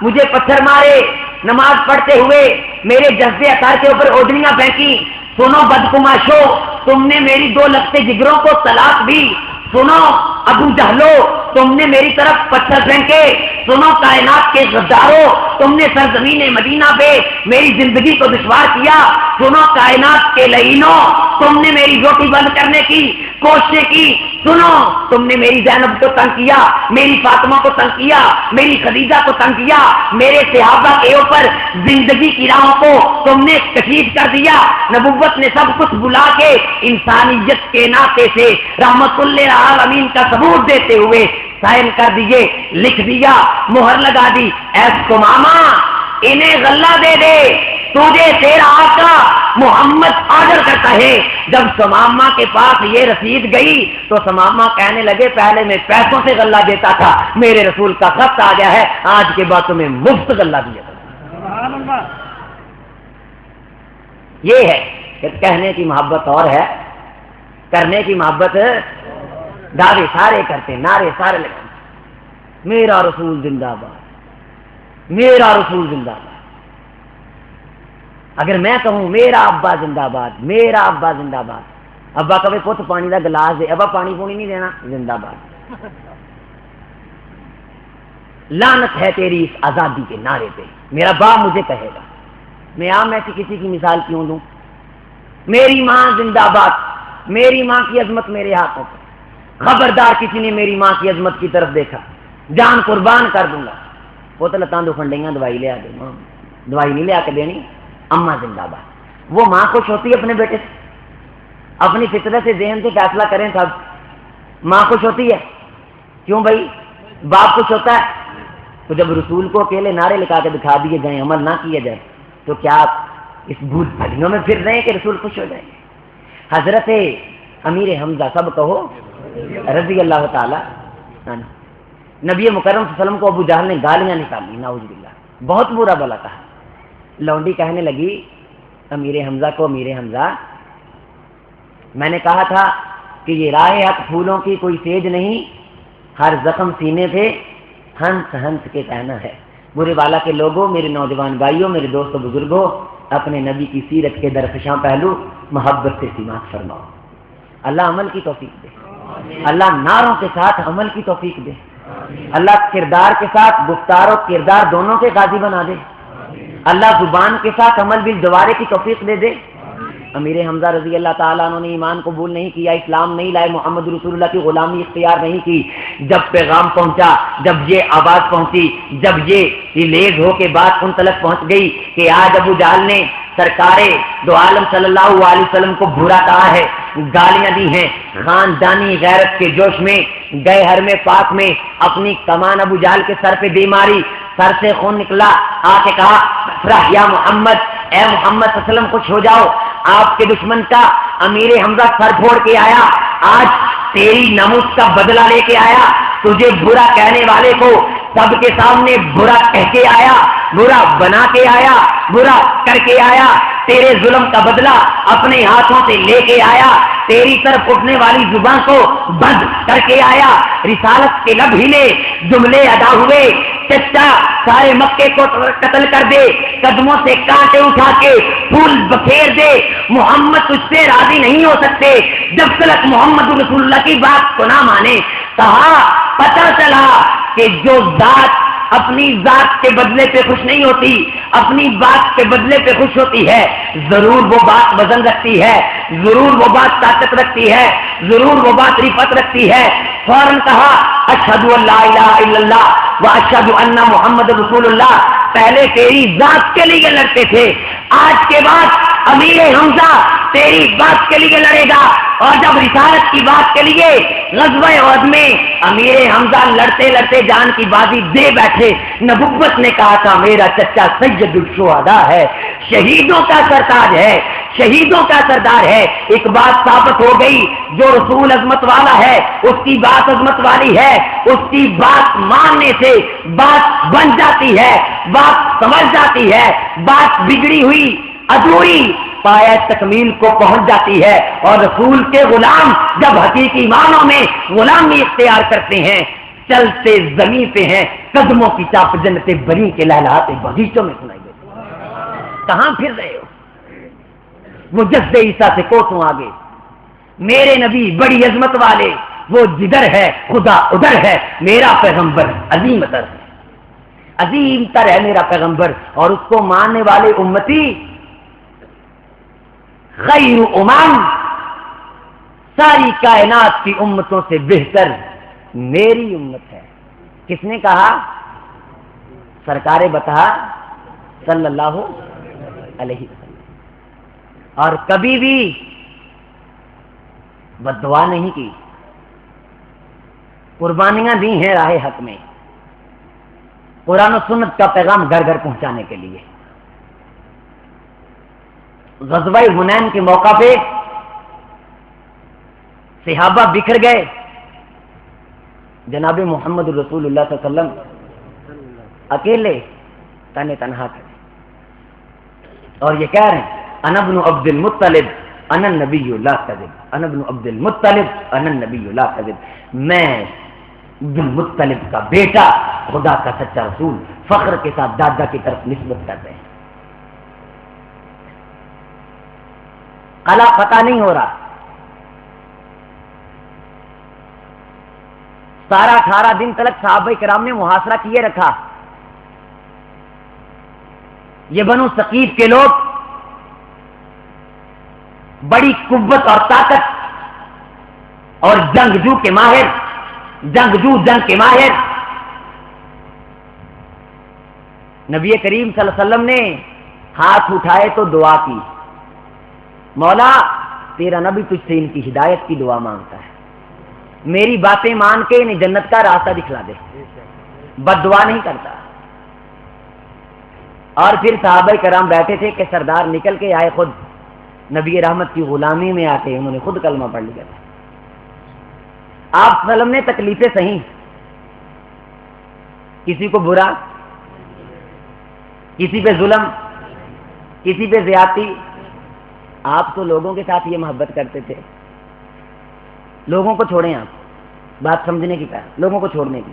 مجھے پتھر مارے، نماز پڑھتے ہوئے میرے جذبے اثار کے اوپر اوڈنیاں پھینکی، سنو بدکماشو تم نے میری 2 لخت جگروں کو طلاق دی، سنو ابو جہلو تم نے میری طرف پتھر پھینکے، سنو کائنات کے غدارو تم نے سرزمین مدینہ پہ میری زندگی کو دشوار کیا، سنو کائنات کے لعینوں تم نے میری روٹی بند کرنے کی کوششیں کی، سنو تم نے میری زینب کو تنگ کیا، میری فاطمہ کو تنگ کیا، میری خدیجہ کو تنگ کیا، میرے صحابہ کے اوپر زندگی کی راہوں کو تم نے کشید کر دیا۔ نبوت نے سب کچھ بلا کے انسانیت کے ناطے سے رحمت للعالمین کا ثبوت دیتے ہوئے سائن کر دیے، لکھ دیا، مہر لگا دی، ایسو ماما انہیں غلہ دے دے، تجھے تیرا آقا محمد آرڈر کرتا ہے۔ جب سماما کے پاس یہ رسید گئی تو سماما کہنے لگے پہلے میں پیسوں سے غلہ دیتا تھا، میرے رسول کا خط آ گیا ہے، آج کے بعد تمہیں مفت غلہ دیا تھا۔ یہ ہے کہ کہنے کی محبت اور ہے، کرنے کی محبت دعوے سارے کرتے، نعرے سارے لگاتے، میرا رسول زندہ باد، میرا رسول زندہ باد۔ اگر میں کہوں میرا ابا زندہ باد، میرا ابا زندہ باد، ابا کبھی پت پانی کا گلاس دے، ابا پانی پونی نہیں دینا، زندہ باد۔ لعنت ہے تیری اس آزادی کے نعرے پہ، میرا باپ مجھے کہے گا، میں عام ایسی کسی کی مثال کیوں دوں؟ میری ماں زندہ باد، میری ماں کی عظمت میرے ہاتھوں پہ، خبردار کسی نے میری ماں کی عظمت کی طرف دیکھا جان قربان کر دوں گا۔ وہ تو لتاں دو کھنڈیاں دوائی لے آ دے، ماں دوائی نہیں لے آ کے دینی، اماں زندہ باد۔ وہ ماں خوش ہوتی ہے اپنے بیٹے سے، اپنی فطرت سے ذہن سے فیصلہ کریں سب، ماں خوش ہوتی ہے، کیوں بھائی باپ خوش ہوتا ہے؟ تو جب رسول کو اکیلے نعرے لگا کے دکھا دیے جائیں، عمل نہ کیا جائے، تو کیا آپ اس بھول بھلیوں میں پھر رہے ہیں کہ رسول خوش ہو جائیں؟ حضرت امیر حمزہ سب کہو رضی اللہ تعالی عنہ، نبی مکرم صلی اللہ علیہ وسلم کو ابو جہل نے گالیاں نکالی، نعوذ باللہ، بہت برا بلا کہا۔ لونڈی کہنے لگی امیر حمزہ کو، امیر حمزہ میں نے کہا تھا کہ یہ راہ حق پھولوں کی کوئی سیج نہیں، ہر زخم سینے پہ ہنس ہنس کے کہنا ہے۔ برے والا کے لوگوں، میرے نوجوان بھائیوں، میرے دوستوں بزرگوں، اپنے نبی کی سیرت کے درخشاں پہلو محبت سے سماعت فرماؤ۔ اللہ عمل کی توفیق دے، اللہ نعروں کے ساتھ عمل کی توفیق دے، اللہ کردار کے ساتھ گفتار و کردار دونوں کے غازی بنا دے، اللہ زبان کے ساتھ عمل بالجوارے کی توفیق دے دے۔ امیر حمزہ رضی اللہ تعالیٰ عنہ نے ایمان قبول نہیں کیا، اسلام نہیں لائے، محمد رسول اللہ کی غلامی اختیار نہیں کی۔ جب پیغام پہنچا، جب یہ آواز پہنچی، جب یہ ریلیز ہو کے بات ان تلک پہنچ گئی کہ آج ابو جہل نے سرکار دو عالم صلی اللہ علیہ وسلم کو برا کہا ہے، گالیاں دی ہیں، خاندانی غیرت کے جوش میں گئے حرم پاک میں اپنی کمان ابو جہل کے سر پہ دے ماری، سر سے خون نکلا، آ کے کہا افرح یا محمد، اے محمد صلی اللہ علیہ وسلم خوش ہو جاؤ، آپ کے دشمن کا امیر حمزہ سر پھوڑ کے آیا، آج تیری ناموس کا بدلہ لے کے آیا، تجھے برا کہنے والے کو سب کے سامنے برا کہہ کے آیا، برا بنا کے آیا، برا کر کے آیا، تیرے ظلم کا بدلہ اپنے ہاتھوں سے لے کے آیا، تیری طرف اٹھنے والی زبان کو بند کر کے آیا، رسالت کے لب ہلے، جملے ادا ہوئے، چچا سارے مکے کو قتل کر دے، قدموں سے کانٹے اٹھا کے پھول بکھیر دے، محمد تجھ سے راضی نہیں ہو سکتے جب تک محمد رسول اللہ کی بات کو نہ مانے۔ کہا پتہ چلا کہ جو ذات اپنی ذات کے بدلے پہ خوش نہیں ہوتی، اپنی بات کے بدلے پہ خوش ہوتی ہے، ضرور وہ بات وزن رکھتی ہے، ضرور وہ بات طاقت رکھتی ہے، ضرور وہ بات رفت رکھتی ہے۔ فوراً کہا اشہد ان لا الہ الا اللہ و اشہد ان محمد رسول اللہ۔ پہلے تیری ذات کے لیے لڑتے تھے، آج کے بعد امیر حمزہ تیری بات کے لیے لڑے گا. اور جب رسالت کی بات کے لیے غزوہ احد میں امیر حمزہ لڑتے لڑتے جان کی بازی دے بیٹھے, نبوت نے کہا تھا میرا چچا سید الشہداء ہے, شہیدوں کا سرتاج ہے, شہیدوں کا سردار ہے. ایک بات ثابت ہو گئی, جو رسول عظمت والا ہے اس کی بات عظمت والی ہے, اس کی بات ماننے سے بات بن جاتی ہے, بات سمجھ جاتی ہے, بات بگڑی ہوئی ادھوری پایا تکمیل کو پہنچ جاتی ہے. اور رسول کے غلام جب حقیقی معنوں میں غلامی اختیار کرتے ہیں, چلتے زمین پہ ہیں, قدموں کی چاپ جنت بری کے لہلاتے باغیچوں میں سنائی دیتے. کہاں پھر رہے ہو؟ وہ جذبے عیسیٰ سے کوسوں آگے. میرے نبی بڑی عظمت والے, وہ جدھر ہے خدا ادھر ہے. میرا پیغمبر عظیم تر ہے, عظیم تر ہے میرا پیغمبر, اور اس کو ماننے والے امتی غیر امم, ساری کائنات کی امتوں سے بہتر میری امت ہے. کس نے کہا؟ سرکار بتا صلی اللہ علیہ وسلم. اور کبھی بھی بد دعا نہیں کی, قربانیاں دی ہیں راہ حق میں, قرآن و سنت کا پیغام گھر گھر پہنچانے کے لیے. غزوہ حنین کے موقع پہ صحابہ بکھر گئے, جناب محمد رسول اللہ صلی اللہ علیہ وسلم اکیلے تنے تنہا تھے, اور یہ کہہ رہے ہیں انا ابن عبد المطلب انا النبی لا کذب, انا ابن عبد المطلب انا النبی لا کذب, میں عبد المطلب کا بیٹا, خدا کا سچا رسول. فخر کے ساتھ دادا کی طرف نسبت کرتے ہیں. قلعہ فتح نہیں ہو رہا, 18 دن تک صحابہ کرام نے محاصرہ کیے رکھا. یہ بنو ثقیف کے لوگ بڑی قوت اور طاقت اور جنگجو کے ماہر, جنگ کے ماہر. نبی کریم صلی اللہ علیہ وسلم نے ہاتھ اٹھائے تو دعا کی, مولا تیرا نبی تجھ سے ان کی ہدایت کی دعا مانگتا ہے, میری باتیں مان کے انہیں جنت کا راستہ دکھلا دے, بد دعا نہیں کرتا. اور پھر صحابہ کرام بیٹھے تھے کہ سردار نکل کے آئے, خود نبی رحمت کی غلامی میں آتے انہوں نے خود کلمہ پڑھ لیا تھا. آپ صلی اللہ علیہ وسلم نے تکلیفیں سہیں, کسی کو برا, کسی پہ ظلم, کسی پہ زیادتی. آپ تو لوگوں کے ساتھ یہ محبت کرتے تھے, لوگوں کو چھوڑیں, آپ بات سمجھنے کی طرح لوگوں کو چھوڑنے کی.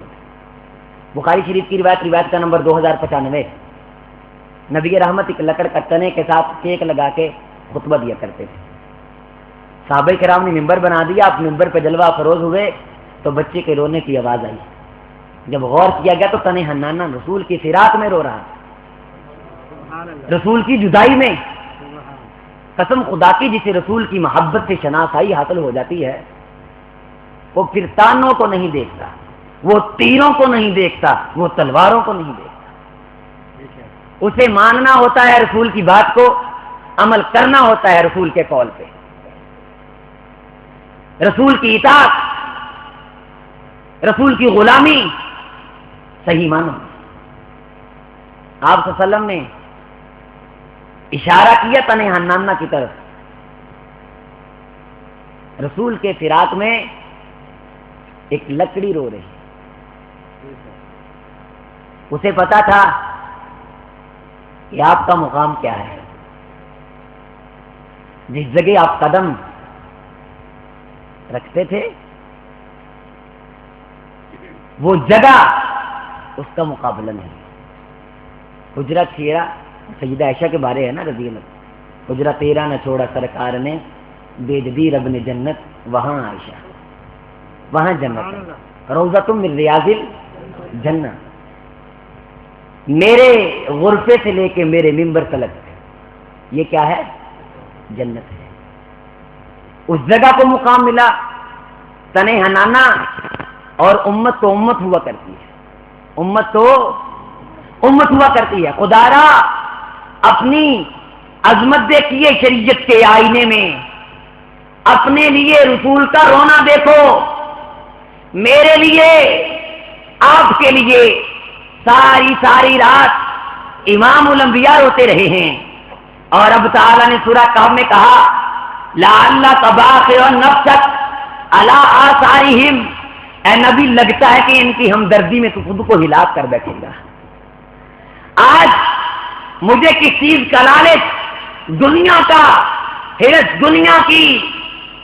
بخاری شریف کی روایت کا نمبر 2095, نبی رحمت ایک لکڑ کا تنے کے ساتھ کیک لگا کے خطبہ دیا کرتے تھے. صحابہ کرام نے ممبر بنا دیا, آپ ممبر پہ جلوہ افروز ہوئے تو بچے کے رونے کی آواز آئی. جب غور کیا گیا تو تنے حنانہ رسول کی فراق میں رو رہا, رسول کی جدائی میں. قسم خدا کی, جسے رسول کی محبت سے شناسائی حاصل ہو جاتی ہے وہ پھر تانوں کو نہیں دیکھتا, وہ تیروں کو نہیں دیکھتا, وہ تلواروں کو نہیں دیکھتا. اسے ماننا ہوتا ہے رسول کی بات کو, عمل کرنا ہوتا ہے رسول کے قول پہ. رسول کی اطاعت, رسول کی غلامی صحیح مانو. آپ صلی اللہ علیہ وسلم نے اشارہ کیا تنے حنانہ کی طرف. رسول کے فراق میں ایک لکڑی رو رہی, اسے پتا تھا کہ آپ کا مقام کیا ہے. جس جگہ آپ قدم رکھتے تھے وہ جگہ اس کا مقابلہ نہیں. حجرہ چھیڑا, سیدہ عائشہ کے بارے ہے نا رضی اللہ, حجرہ تیرا نہ چھوڑا سرکار نے, بھیج دی رب نے جنت, وہاں عائشہ, وہاں جنت, روضۃ من ریاض الجنہ. میرے غرفے سے لے کے میرے ممبر تلک یہ کیا ہے؟ جنت ہے. اس جگہ کو مقام ملا. تنے حنانہ اور امت تو امت ہوا کرتی ہے, امت تو امت ہوا کرتی ہے. خدا را اپنی عظمت دیکھیے شریعت کے آئینے میں، اپنے لیے رسول کا رونا دیکھو، میرے لیے، آپ کے لیے ساری ساری رات امام الانبیاء روتے رہے ہیں، اور اب تعالیٰ نے سورہ کہف میں کہا لعلک باخع نفسک علی آثارہم، اے نبی لگتا ہے کہ ان کی ہمدردی میں تو خود کو ہلاک کر بیٹھے گا۔ آج مجھے کس چیز کا لالچ، دنیا کا حرص، دنیا کی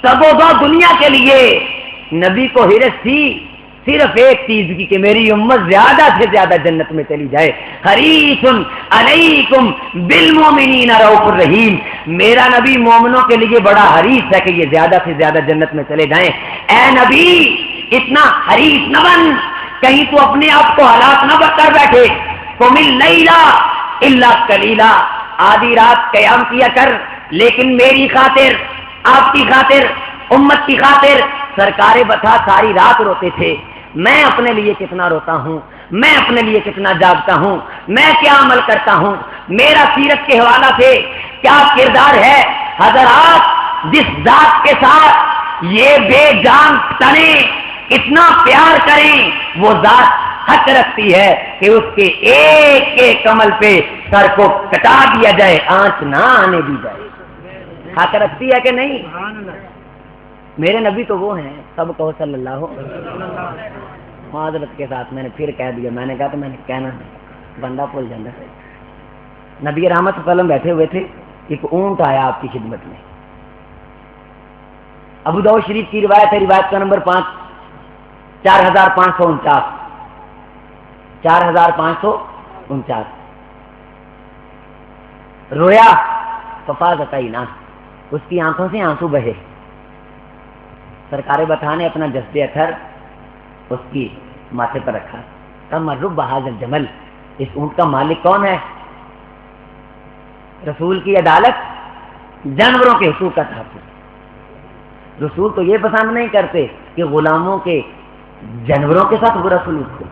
تگودو دنیا کے لیے، نبی کو حرص تھی صرف ایک چیز کی کہ میری امت زیادہ سے زیادہ جنت میں چلی جائے۔ حریص علیکم بالمؤمنین رؤوف الرحیم، میرا نبی مومنوں کے لیے بڑا حریص ہے کہ یہ زیادہ سے زیادہ جنت میں چلے جائیں۔ اے نبی اتنا حریص نہ بن، کہیں تو اپنے آپ کو ہلاک نہ کر بیٹھے۔ قم اللیل الا قلیلا، آدھی رات قیام کیا کر، لیکن میری خاطر، آپ کی خاطر، امت کی خاطر سرکار بتا ساری رات روتے تھے۔ میں اپنے لیے کتنا روتا ہوں، میں اپنے لیے کتنا جاگتا ہوں، میں کیا عمل کرتا ہوں، میرا سیرت کے حوالہ سے کیا کردار ہے۔ حضرات، جس ذات کے ساتھ یہ بے جان تنے اتنا پیار کریں، وہ ذات حق رکھتی ہے کہ اس کے ایک ایک عمل پہ سر کو کٹا دیا جائے، آنچ نہ آنے دی جائے۔ حق رکھتی ہے کہ نہیں؟ میرے نبی تو وہ ہیں، سب کہو صلی اللہ معذرت کے ساتھ میں نے پھر کہہ دیا، میں نے کہا تو میں نے کہنا نہیں، بندہ بھول جاتا ہے۔ نبی رحمت صلی اللہ علیہ وسلم بیٹھے ہوئے تھے، ایک اونٹ آیا آپ کی خدمت میں۔ ابو داؤد شریف کی روایت ہے، روایت کا نمبر 5، 4549، 4549۔ رویا ففاضت عیناہ، اس کی آنکھوں سے آنسو بہے۔ سرکار بتا نے اپنا جسد اثر اس کی ماتھے پر رکھا۔ کم رب ھذا الجمل، اس اونٹ کا مالک کون ہے؟ رسول کی عدالت، جانوروں کے حقوق کا تحفظ۔ رسول تو یہ پسند نہیں کرتے کہ غلاموں کے جانوروں کے ساتھ برا سلوک ہو۔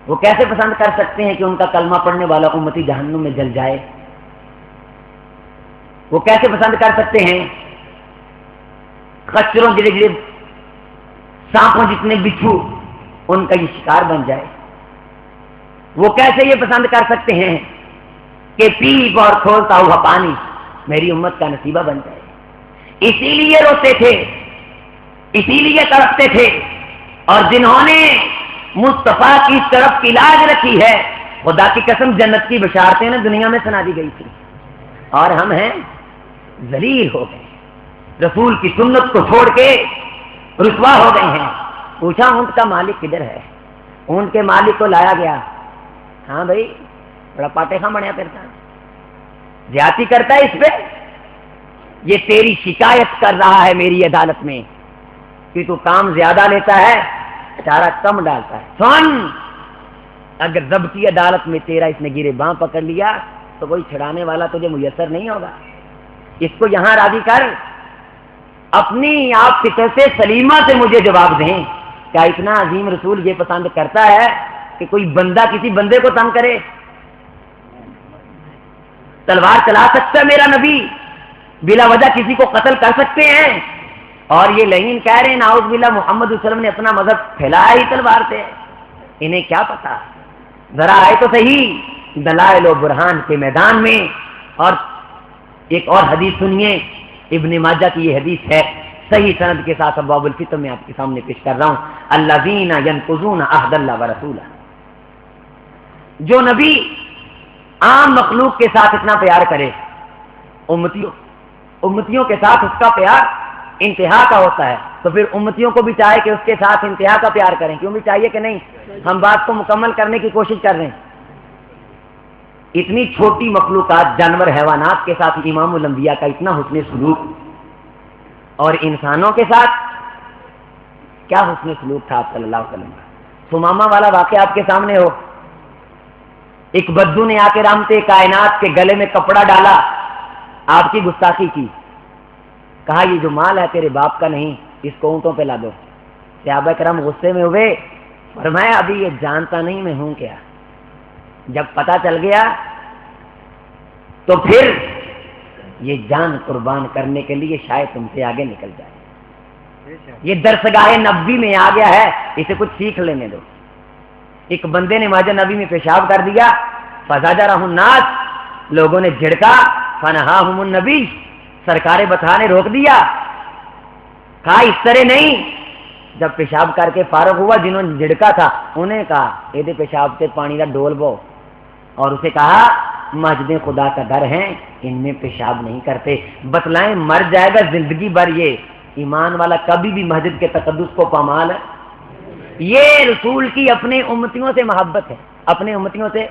وہ کیسے پسند کر سکتے ہیں کہ ان کا کلمہ پڑھنے والا امتی جہنم میں جل جائے؟ وہ کیسے پسند کر سکتے ہیں خچروں جڑے جڑے سانپوں جتنے بچھو ان کا یہ شکار بن جائے؟ وہ کیسے یہ پسند کر سکتے ہیں کہ پیپ اور کھولتا ہوا پانی میری امت کا نصیبہ بن جائے؟ اسی لیے روتے تھے، اسی لیے تڑپتے تھے، اور جنہوں نے مصطفیٰ کی طرف کی لاج رکھی ہے، خدا کی قسم جنت کی بشارتیں نا دنیا میں سنا دی گئی تھی، اور ہم ہیں ذلیل ہو گئے، رسول کی سنت کو چھوڑ کے رسوا ہو گئے ہیں۔ پوچھا اونٹ کا مالک کدھر ہے؟ اونٹ کے مالک کو لایا گیا، ہاں بھائی بڑا پاٹے خاں بنیا پھرتا ہے، زیادتی کرتا ہے اس پہ، یہ تیری شکایت کر رہا ہے میری عدالت میں کہ تو کام زیادہ لیتا ہے، چارہ کم ڈالتا ہے۔ سن، اگر ضبطی عدالت میں تیرا اس نے گرے باں پکڑ لیا تو کوئی چھڑانے والا تجھے میسر نہیں ہوگا۔ اس کو یہاں راضی کر، اپنی آپ فطرت سے سلیمہ سے مجھے جواب دیں، کیا اتنا عظیم رسول یہ پسند کرتا ہے کہ کوئی بندہ کسی بندے کو تنگ کرے؟ تلوار چلا سکتا ہے میرا نبی؟ بلا وجہ کسی کو قتل کر سکتے ہیں؟ اور یہ لعین کہہ رہے ہیں نعوذ باللہ محمد صلی اللہ علیہ وسلم نے اپنا مذہب پھیلایا ہی تلوار سے، انہیں کیا پتا؟ ذرا آئے تو صحیح دلائل و برہان کے میدان میں۔ اور ایک اور حدیث سنیے، ابن ماجہ کی یہ حدیث ہے، صحیح سند کے ساتھ ابواب الفتن میں آپ کے سامنے پیش کر رہا ہوں۔ الذین ینقضون عہد اللہ ورسولہ، جو نبی عام مخلوق کے ساتھ اتنا پیار کرے، امتیوں کے ساتھ اس کا پیار انتہا کا ہوتا ہے، تو پھر امتیوں کو بھی چاہے کہ اس کے ساتھ انتہا کا پیار کریں، کیوں بھی چاہیے کہ نہیں؟ ہم بات کو مکمل کرنے کی کوشش کر رہے ہیں۔ اتنی چھوٹی مخلوقات، جانور، حیوانات کے ساتھ امام الانبیاء کا اتنا حسن سلوک، اور انسانوں کے ساتھ کیا حسن سلوک تھا آپ صلی اللہ علیہ وسلم کا۔ ثمامہ والا واقعہ آپ کے سامنے ہو، ایک بدو نے آ کے رحمت کائنات کے گلے میں کپڑا ڈالا، آپ کی گستاخی کی، کہا یہ جو مال ہے تیرے باپ کا نہیں، اس کو اونٹوں پہ لا دو۔ صحابہ کرام غصے میں ہوئے، فرمایا ابھی یہ جانتا نہیں میں ہوں کیا، جب پتہ چل گیا تو پھر یہ جان قربان کرنے کے لیے شاید تم سے آگے نکل جائے. یہ درسگاہ نبوی میں آ گیا ہے, اسے کچھ سیکھ لینے دو. ایک بندے نے مسجد نبی میں پیشاب کر دیا, فزجرہ الناس, لوگوں نے جھڑکا, فنہاہم النبی, سرکار بطحا نے روک دیا, کہا اس طرح نہیں. جب پیشاب کر کے فارغ ہوا, جنہوں نے جھڑکا تھا انہیں کہا یہ پیشاب سے پانی کا ڈول بو, اور اسے کہا مسجدیں خدا کا گھر ہیں, ان میں پیشاب نہیں کرتے. بتلائیں مر جائے گا زندگی بھر یہ ایمان والا کبھی بھی مسجد کے تقدس کو پامال ہے؟ یہ رسول کی اپنے امتیوں سے محبت ہے, اپنے امتیوں سے.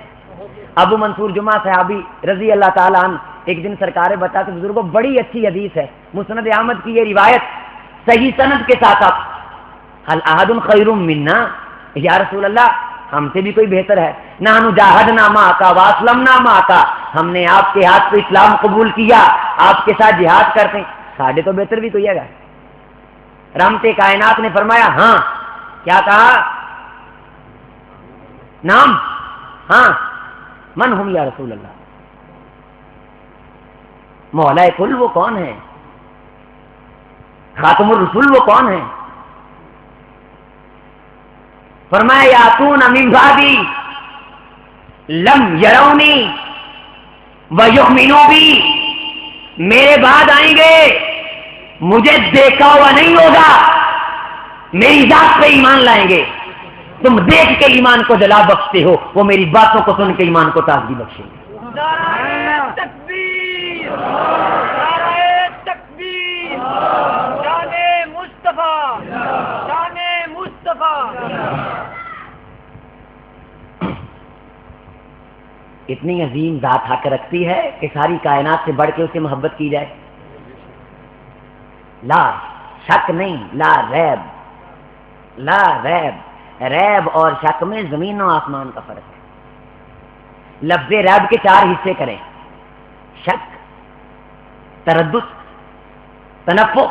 ابو منصور جمعہ صحابی رضی اللہ تعالیٰ عنہ ایک دن سرکار بتا کے بزرگوں بڑی اچھی حدیث ہے, مسند احمد کی یہ روایت صحیح سند کے ساتھ. آپ حل احد خیر منا, یا رسول اللہ ہم سے بھی کوئی بہتر ہے؟ نحن جاہدنا معک واسلمنا معک, ہم نے آپ کے ہاتھ پہ اسلام قبول کیا, آپ کے ساتھ جہاد کرتے ہیں, ساڑھے تو بہتر بھی کوئی ہے گا؟ رحمت کائنات نے فرمایا ہاں. کیا کہا؟ نام, ہاں. من ہم یا رسول اللہ؟ مولا کل وہ کون ہے؟ خاتم الرسول وہ کون ہے؟ فرمایا یاتون من بعدی لم یرونی ویؤمنوا بی, میرے بعد آئیں گے مجھے دیکھا ہوا نہیں ہوگا, میری ذات پہ ایمان لائیں گے. تم دیکھ کے ایمان کو جلا بخشتے ہو, وہ میری باتوں کو سن کے ایمان کو تازگی بخشیں گے. نعرہ تکبیر, نعرہ تکبیر, شان مصطفیٰ, شان مصطفیٰ. اتنی عظیم ذات حق رکھتی ہے کہ ساری کائنات سے بڑھ کے اسے محبت کی جائے. لا شک نہیں, لا ریب, لا ریب. ریب اور شک میں زمین و آسمان کا فرق ہے. لفظ ریب کے 4 حصے کریں, شک, تردد, تنفع,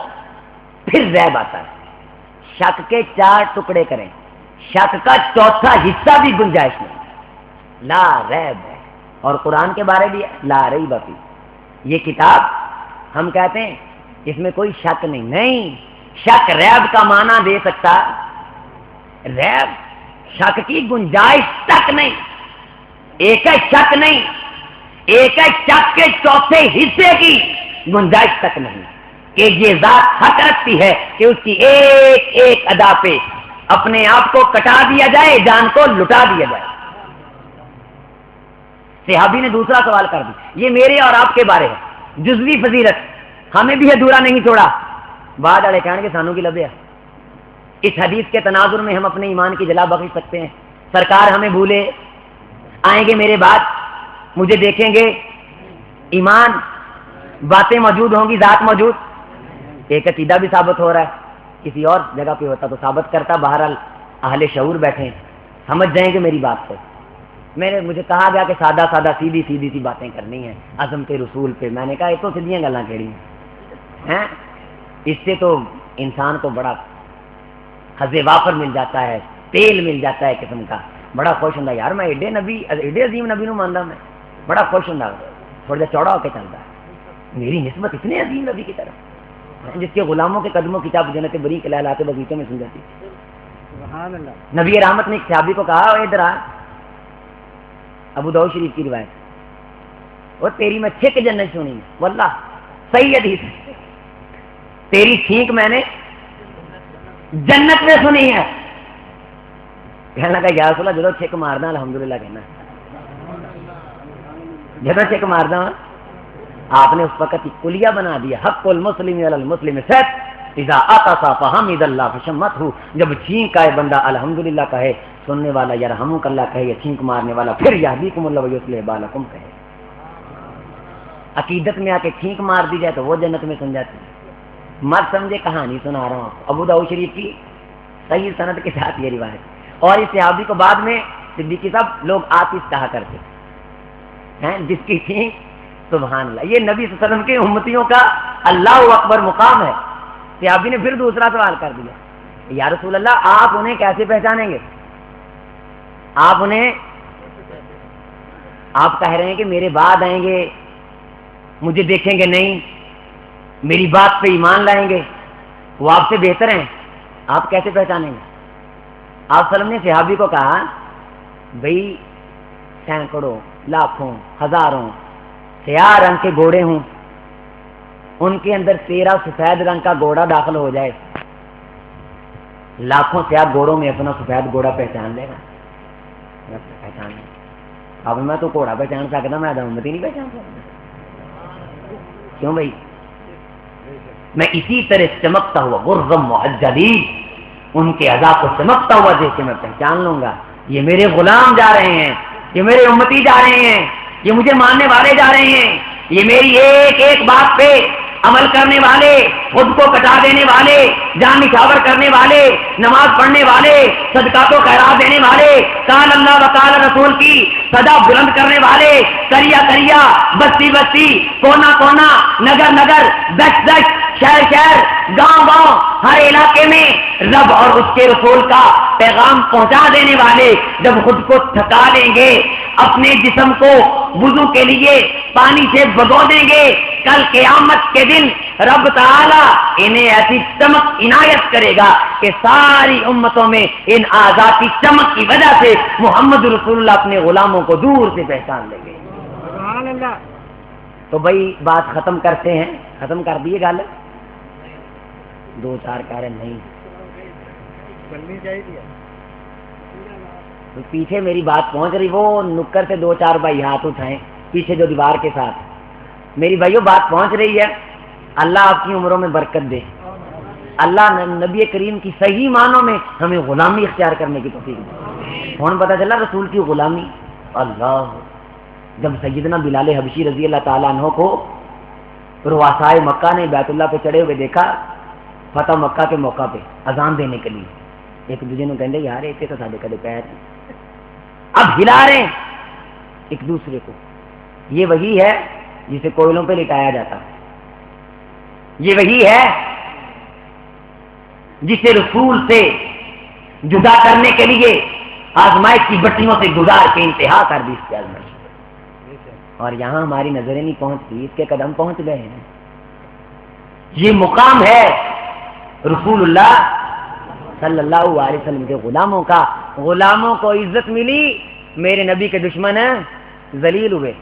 پھر ریب آتا ہے. شک کے 4 ٹکڑے کریں, شک کا 4تھا حصہ بھی گنجائش نہیں. لا ریب ہے. اور قرآن کے بارے بھی لا ریب فیہ, یہ کتاب ہم کہتے ہیں اس میں کوئی شک نہیں. نہیں, شک ریب کا معنی دے سکتا, ریب شک کی گنجائش تک نہیں. ایک ہے شک نہیں, ایک ہے شک کے 4تھے حصے کی گنجائش تک نہیں. کہ یہ ذات حق رکھتی ہے کہ اس کی ایک ایک ادا پہ اپنے آپ کو کٹا دیا جائے, جان کو لٹا دیا جائے. صحابی نے دوسرا سوال کر دی, یہ میرے اور آپ کے بارے ہے, جزوی فضیلت ہمیں بھی ادھورا نہیں چھوڑا. بعد والے کہنے کے سانوں کی لبے. اس حدیث کے تناظر میں ہم اپنے ایمان کی جلا بخش سکتے ہیں. سرکار ہمیں بھولے, آئیں گے میرے بعد, مجھے دیکھیں گے, ایمان, باتیں موجود ہوں گی, ذات موجود. ایک عقیدہ بھی ثابت ہو رہا ہے, کسی اور جگہ پہ ہوتا تو ثابت کرتا. بہرحال اہل شعور بیٹھے ہیں, سمجھ جائیں گے میری بات کو. مجھے کہا گیا کہ سادہ سادہ سیدھی سیدھی سی باتیں کرنی ہیں عظمت رسول پہ. میں نے کہا یہ تو سیدھیاں گلاں کہڑی ہیں, اس سے تو انسان کو بڑا حظ وافر مل جاتا ہے, تیل مل جاتا ہے قسم کا. بڑا خوش ہوں یار, میں ایڈے نبی, ایڈے عظیم نبی نو مانتا, میں بڑا خوش ہوں, تھوڑا جا چوڑا ہو کے چلتا ہے. میری نسبت اتنے عظیم نبی کی طرف جس کے غلاموں کے قدموں کی چاپ جنت بری کے لہلاتے بغیچوں میں سن جاتی. سبحان اللہ. نبی رحمت نے ایک صحابی کو کہا, ادھر آ, ابو داؤد شریف کی روایت, اور تیری میں چھک جنت سنی, واللہ صحیح حدیث, تیری چھینک میں نے جنت میں سنی ہے. کہنے لگا یا رسول اللہ جدو چھک مارنا الحمدللہ کہنا, جدو چھک مارنا. آپ نے اس وقت کلیہ بنا دیا, حق المسلم علی المسلم سیف اذا عطس فحمد اللہ فشمتہ, جب چھینک آئے بندہ الحمدللہ کہے, سننے والا یرحمک اللہ کہے, یا چھینک مارنے والا پھر یہدیکم اللہ ویصلح بالکم کہے. عقیدت میں آ کے چھینک مار دی جائے تو وہ جنت میں سن جاتی ہے. مت سمجھے کہانی سنا رہا ہوں. ابو داؤد شریف کی صحیح سند کے ساتھ یہ روایت. اور اس صحابی کو بعد میں صدیقی صاحب لوگ آتش کہا کرتے ہیں, جس کی چھینک سبحان اللہ. یہ نبی صلی اللہ علیہ وسلم کے امتیوں کا اللہ اکبر مقام ہے. صحابی نے پھر دوسرا سوال کر دیا, یا رسول اللہ آپ انہیں کیسے پہچانیں گے؟ آپ کہہ رہے ہیں کہ میرے بعد آئیں گے, مجھے دیکھیں گے نہیں، میری بات پہ ایمان لائیں گے، وہ آپ سے بہتر ہیں، آپ کیسے پہچانیں گے؟ آپ وسلم نے صحابی کو کہا بھئی سینکڑوں لاکھوں ہزاروں سیاہ رنگ کے گھوڑے ہوں، ان کے اندر تیرا سفید رنگ کا گھوڑا داخل ہو جائے، لاکھوں سیاہ گھوڑوں میں اپنا سفید گھوڑا پہچان لے گا؟ پہچان لے اب میں تو گھوڑا پہچان سکتا، میں امتی نہیں پہچان سکتا، کیوں بھائی؟ میں اسی طرح چمکتا ہوا غرم معجلی ان کے ادا کو چمکتا ہوا دیکھ کے میں پہچان لوں گا، یہ میرے غلام جا رہے ہیں، یہ میرے امتی جا رہے ہیں، یہ مجھے ماننے والے جا رہے ہیں، یہ میری ایک ایک بات پہ عمل کرنے والے، خود کو کٹا دینے والے، جان نچھاور کرنے والے، نماز پڑھنے والے، صدقات و خیرات دینے والے، قال اللہ و قال رسول کی صدا بلند کرنے والے، کریا کریا، بستی بستی، کونا کونا، نگر نگر، دشت دشت، شہر شہر، گاؤں گاؤں، ہر علاقے میں رب اور اس کے رسول کا پیغام پہنچا دینے والے جب خود کو تھکا لیں گے، اپنے جسم کو وضو کے لیے پانی سے بھگو دیں گے، کل قیامت کے دن رب تعالی انہیں ایسی چمک عنایت کرے گا کہ ساری امتوں میں ان اعضاء کی چمک کی وجہ سے محمد رسول اللہ اپنے غلاموں کو دور سے پہچان لیں گے۔ سبحان اللہ۔ تو بھائی بات ختم کرتے ہیں، ختم کر دیے گل، دو چار کارن نہیں چلنی چاہیے۔ پیچھے میری بات پہنچ رہی، وہ نکر سے دو چار بھائی ہاتھ اٹھائیں پیچھے جو دیوار کے ساتھ، میری بھائیوں بات پہنچ رہی ہے، اللہ آپ کی عمروں میں برکت دے، اللہ نبی کریم کی صحیح معنوں میں ہمیں غلامی اختیار کرنے کی توفیق دے۔ کون پتہ چلا رسول کی غلامی؟ اللہ، جب سیدنا بلال حبشی رضی اللہ تعالیٰ عنہ کو رؤسائے مکہ نے بیت اللہ پہ چڑھے ہوئے دیکھا، فتح مکہ کے موقع پہ اذان دینے کے لیے، ایک دوسرے نے کہتے یار ایک تو سارے کدے پیر اب ہلا رہے ہیں ایک دوسرے کو، یہ وہی ہے جسے کوئلوں پہ لٹایا جاتا ہے، یہ وہی ہے جسے رسول سے جدا کرنے کے لیے آزمائش کی بٹیوں سے گزار کے انتہا کر دی اس کی آزمائش، اور یہاں ہماری نظریں نہیں پہنچتی، اس کے قدم پہنچ گئے ہیں۔ یہ مقام ہے رسول اللہ صلی اللہ علیہ وسلم کے غلاموں کا، غلاموں کو عزت ملی، میرے نبی کے دشمن ذلیل ہوئے۔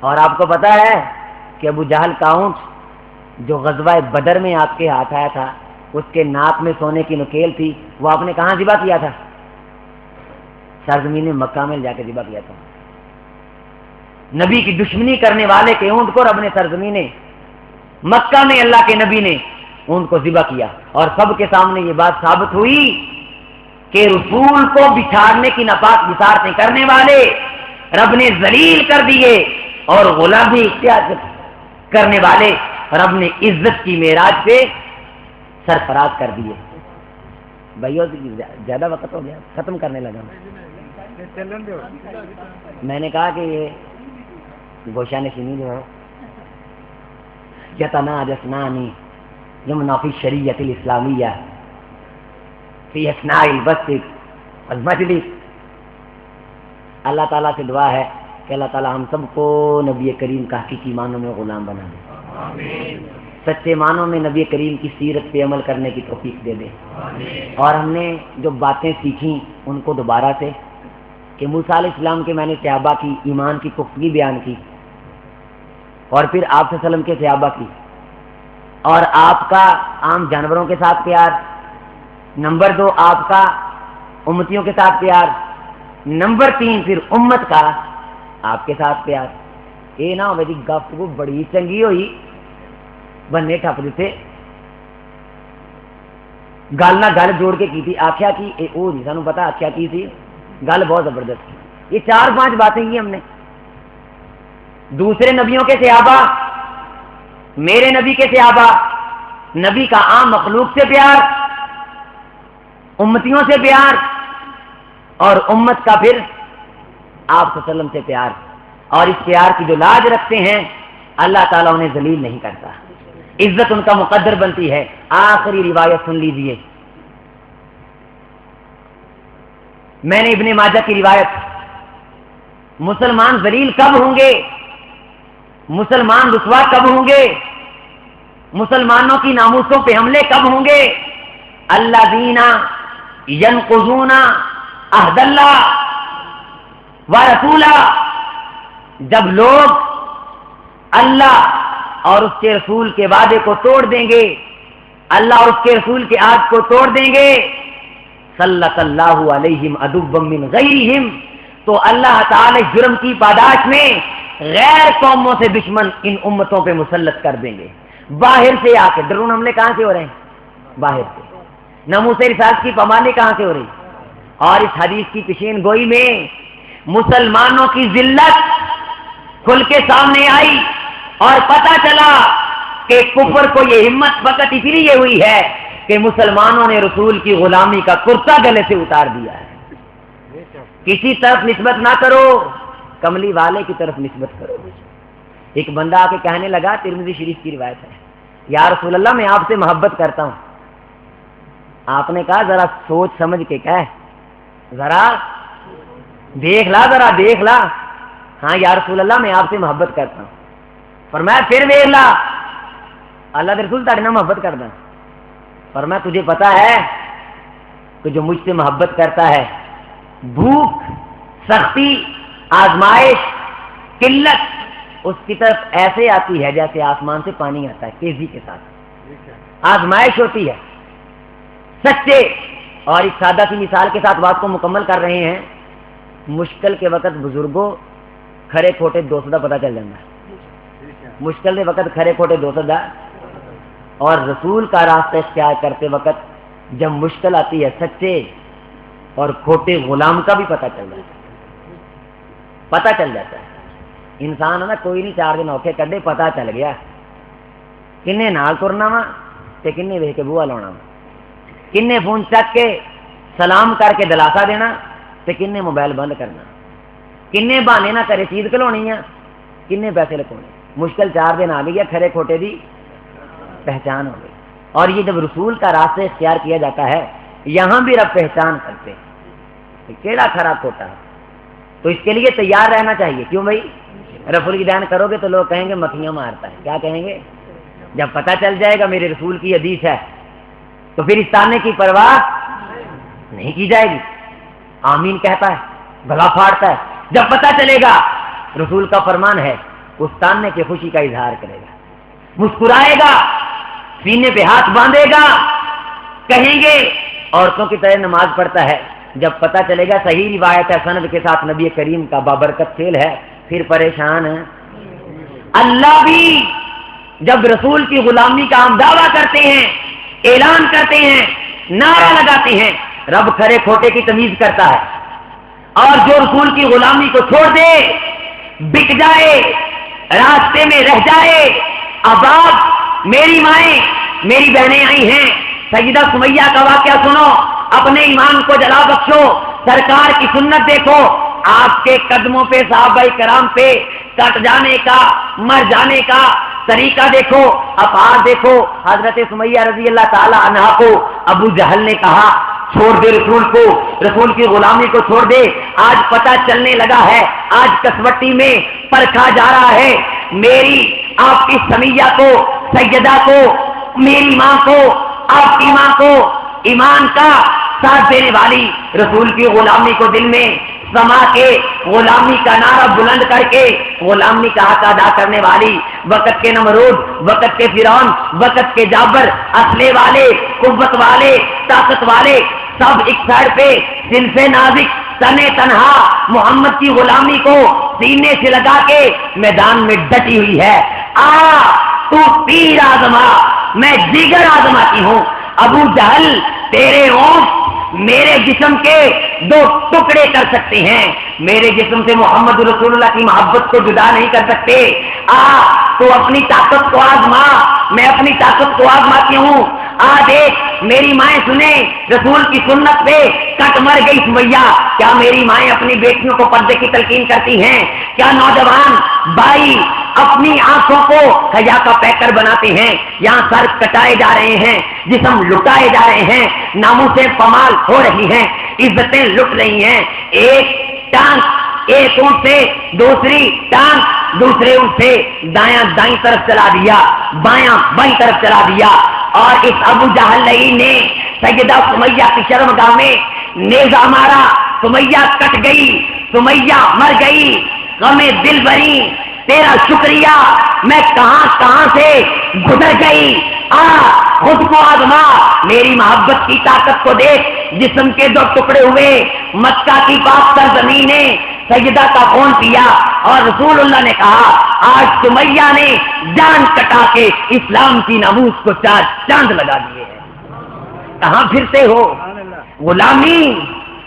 اور آپ کو پتا ہے کہ ابو جہل کا اونٹ جو غزوہ بدر میں آپ کے ہاتھ آیا تھا، اس کے ناک میں سونے کی نکیل تھی، وہ آپ نے کہاں ذبح کیا تھا؟ سرزمین مکہ میں جا کے ذبح کیا تھا۔ نبی کی دشمنی کرنے والے کے اونٹ کو رب نے سرزمین مکہ میں اللہ کے نبی نے اونٹ کو ذبح کیا، اور سب کے سامنے یہ بات ثابت ہوئی کہ رسول کو بچھاڑنے کی ناپاک بسارتیں کرنے والے رب نے ذلیل کر دیے، اور غلامی اختیار کرنے والے رب نے عزت کی معراج پہ سرفراز کر دیے۔ بھائیو زیادہ وقت ہو گیا، ختم کرنے لگا۔ میں نے کہا کہ یہ گوشہ نشینی جو ہے یتناجسنانی یمنا فی الشریعۃ الاسلامیہ فی اثناء البث والمجلس، اللہ تعالیٰ سے دعا ہے کہ اللہ تعالیٰ ہم سب کو نبی کریم کا حقیقی معنوں میں غلام بنا دے، سچے معنوں میں نبی کریم کی سیرت پہ عمل کرنے کی توفیق دے دے، اور ہم نے جو باتیں سیکھیں ان کو دوبارہ سے، کہ موسیٰ علیہ السلام کے میں نے صحابہ کی ایمان کی پختگی بیان کی، اور پھر آپ صلی اللہ علیہ وسلم کے صحابہ کی، اور آپ کا عام جانوروں کے ساتھ پیار، نمبر 2 آپ کا امتیوں کے ساتھ پیار، نمبر 3 پھر امت کا آپ کے ساتھ پیار۔ یہ نہ ہو جی گفتگو بڑی چنگی ہوئی بننے ٹپ دیتے، گل نہ گل جوڑ کے کی تھی، آخیا کی وہ نہیں سانو پتا آخیا کی تھی، گل بہت زبردست تھی۔ یہ 4-5 باتیں کی ہم نے، دوسرے نبیوں کے صحابہ، میرے نبی کے صحابہ، نبی کا عام مخلوق سے پیار، امتیوں سے پیار، اور امت کا پھر آپ صلی اللہ علیہ وسلم سے پیار، اور اس پیار کی جو لاج رکھتے ہیں اللہ تعالیٰ انہیں ذلیل نہیں کرتا، عزت ان کا مقدر بنتی ہے۔ آخری روایت سن لیجئے، میں نے ابن ماجہ کی روایت، مسلمان ذلیل کب ہوں گے؟ مسلمان رسوا کب ہوں گے؟ مسلمانوں کی ناموسوں پہ حملے کب ہوں گے؟ الذین ینقضون عہد اللہ ورسولہ، جب لوگ اللہ اور اس کے رسول کے وعدے کو توڑ دیں گے، اللہ اور اس کے رسول کے عہد کو توڑ دیں گے، سلط اللہ علیہم عدوا من غیرہم، تو اللہ تعالی جرم کی پاداش میں غیر قوموں سے دشمن ان امتوں پہ مسلط کر دیں گے۔ باہر سے آ کے ڈرون حملے کہاں سے ہو رہے ہیں؟ باہر سے۔ ناموس رسالت کی پامالی کہاں سے ہو رہی؟ اور اس حدیث کی پیشین گوئی میں مسلمانوں کی ذلت کھل کے سامنے آئی اور پتہ چلا کہ کفر کو یہ ہمت فقط اس لیے ہوئی ہے کہ مسلمانوں نے رسول کی غلامی کا کرتا گلے سے اتار دیا ہے۔ کسی طرف نسبت نہ کرو، کملی والے کی طرف نسبت کرو۔ ایک بندہ آ کے کہنے لگا، ترمذی شریف کی روایت ہے، یا رسول اللہ میں آپ سے محبت کرتا ہوں۔ آپ نے کہا ذرا سوچ سمجھ کے کہہ، ذرا دیکھ لا، ذرا دیکھ لا۔ ہاں یا رسول اللہ میں آپ سے محبت کرتا ہوں۔ فرمایا پھر دیکھ لا، اللہ کے رسول تاڑے نہ محبت کرتا۔ فرمایا تجھے پتا ہے کہ جو مجھ سے محبت کرتا ہے بھوک، سختی، آزمائش، قلت اس کی طرف ایسے آتی ہے جیسے آسمان سے پانی آتا ہے، تیزی کے ساتھ آزمائش ہوتی ہے۔ سچے اور ایک سادہ سی مثال کے ساتھ بات کو مکمل کر رہے ہیں۔ مشکل کے وقت بزرگوں کھڑے کھوٹے دوسدا پتہ چل جاتا ہے، مشکل کے وقت کھڑے کھوٹے دوسدا، اور رسول کا راستہ اختیار کرتے وقت جب مشکل آتی ہے سچے اور کھوٹے غلام کا بھی پتہ چل جاتا ہے، پتہ چل جاتا ہے۔ انسان ہے نا، کوئی نہیں 4 دن اوکھے کڈے، پتہ چل گیا کنے نال ترنا وا تے کنے ویکھ کے بوہا لاؤنا وا، کنے فون چک کے سلام کر کے دلاسا دینا تے کنے موبائل بند کرنا، کنے بہانے نہ کرے چیز کھلونی ہے، کنے پیسے لکھونے۔ مشکل 4 دن آ گئی ہے، کھڑے کھوٹے دی پہچان ہو گئی۔ اور یہ جب رسول کا راستہ اختیار کیا جاتا ہے، یہاں بھی رب پہچان کرتے ہیں کیڑا کھرا کھوٹا ہے، تو اس کے لیے تیار رہنا چاہیے۔ کیوں بھائی؟ رسول کی دین کرو گے تو لوگ کہیں گے مکھیاں مارتا ہے، کیا کہیں گے؟ جب پتہ چل جائے گا میرے رسول کی حدیث ہے تو پھر اس تانے کی پرواہ نہیں کی جائے گی، آمین کہتا ہے، گلا پھاڑتا ہے۔ جب پتہ چلے گا رسول کا فرمان ہے، اس تاننے کی خوشی کا اظہار کرے گا، مسکرائے گا، سینے پہ ہاتھ باندھے گا، کہیں گے عورتوں کی طرح نماز پڑھتا ہے۔ جب پتہ چلے گا صحیح روایت ہے سند کے ساتھ نبی کریم کا بابرکت فعل ہے، پھر پریشان ہے۔ اللہ بھی جب رسول کی غلامی کا ہم دعویٰ کرتے ہیں، اعلان کرتے ہیں، نعرہ لگاتے ہیں، رب کھڑے کھوٹے کی تمیز کرتا ہے، اور جو رسول کی غلامی کو چھوڑ دے، بک جائے، راستے میں رہ جائے۔ اب آپ میری مائیں، میری بہنیں آئی ہیں، سیدہ سمیہ کا واقعہ سنو، اپنے ایمان کو جلا بخشو، سرکار کی سنت دیکھو، آپ کے قدموں پہ صحابہ کرام پہ کٹ جانے کا، مر جانے کا طریقہ دیکھو، افعال دیکھو۔ حضرت سمیہ رضی اللہ تعالی عنہا کو ابو جہل نے کہا چھوڑ دے رسول کو، رسول کی غلامی کو چھوڑ دے۔ آج پتہ چلنے لگا ہے، آج کسوٹی میں پرکھا جا رہا ہے، میری آپ کی سمیہ کو، سیدہ کو، میری ماں کو، آپ کی ماں کو ایمان کا ساتھ دینے والی، رسول کی غلامی کو دل میں سما کے غلامی کا نعرہ بلند کر کے غلامی کا حق ادا کرنے والی، وقت کے نمرود، وقت کے فرعون، وقت کے جابر، اسلحے والے، قوت والے، طاقت والے، سب ایک سائڈ پہ دل سے نازک تنے تنہا محمد کی غلامی کو سینے سے لگا کے میدان میں ڈٹی ہوئی ہے۔ آ تو تیر آزما، میں دیگر آزماتی ہوں۔ ابو جہل تیرے اونٹ میرے جسم کے 2 ٹکڑے کر سکتے ہیں، میرے جسم سے محمد رسول اللہ کی محبت کو جدا نہیں کر سکتے۔ تو اپنی طاقت کو آزما، میں اپنی طاقت کو آزماتی ہوں۔ دیکھ میری مائیں سنیں، رسول کی سنت پہ کٹ مر گئی سمیہ۔ کیا میری مائیں اپنی بیٹیوں کو پردے کی تلقین کرتی ہیں؟ کیا نوجوان بھائی اپنی آنکھوں کو حیا کا پیکر بناتے ہیں؟ یہاں سر کٹائے جا رہے ہیں، جسم لٹائے جا رہے ہیں، ناموسیں پمال ہو رہی ہیں، عزتیں لٹ رہی ہیں۔ ایک ٹانگ ایک اونٹ سے دوسری ٹانگ دوسرے اونٹے دایاں دائیں طرف چلا دیا، بایاں بائیں طرف چلا دیا، اور اس ابو جہل لعین نے سیدہ سمیہ کی شرمگاہ میں نیزہ مارا، سمیہ کٹ گئی، سمیہ مر گئی، غم دل بری تیرا شکریہ میں کہاں کہاں سے گزر گئی، خود کو آزما، میری محبت کی طاقت کو دیکھ، جسم کے دو ٹکڑے ہوئے، مکہ کی پاک سرزمین نے سیدہ کا خون پیا، اور رسول اللہ نے کہا آج سمیہ نے جان کٹا کے اسلام کی ناموس کو چار چاند لگا دیے ہیں۔ کہاں پھرتے ہو؟ غلامی،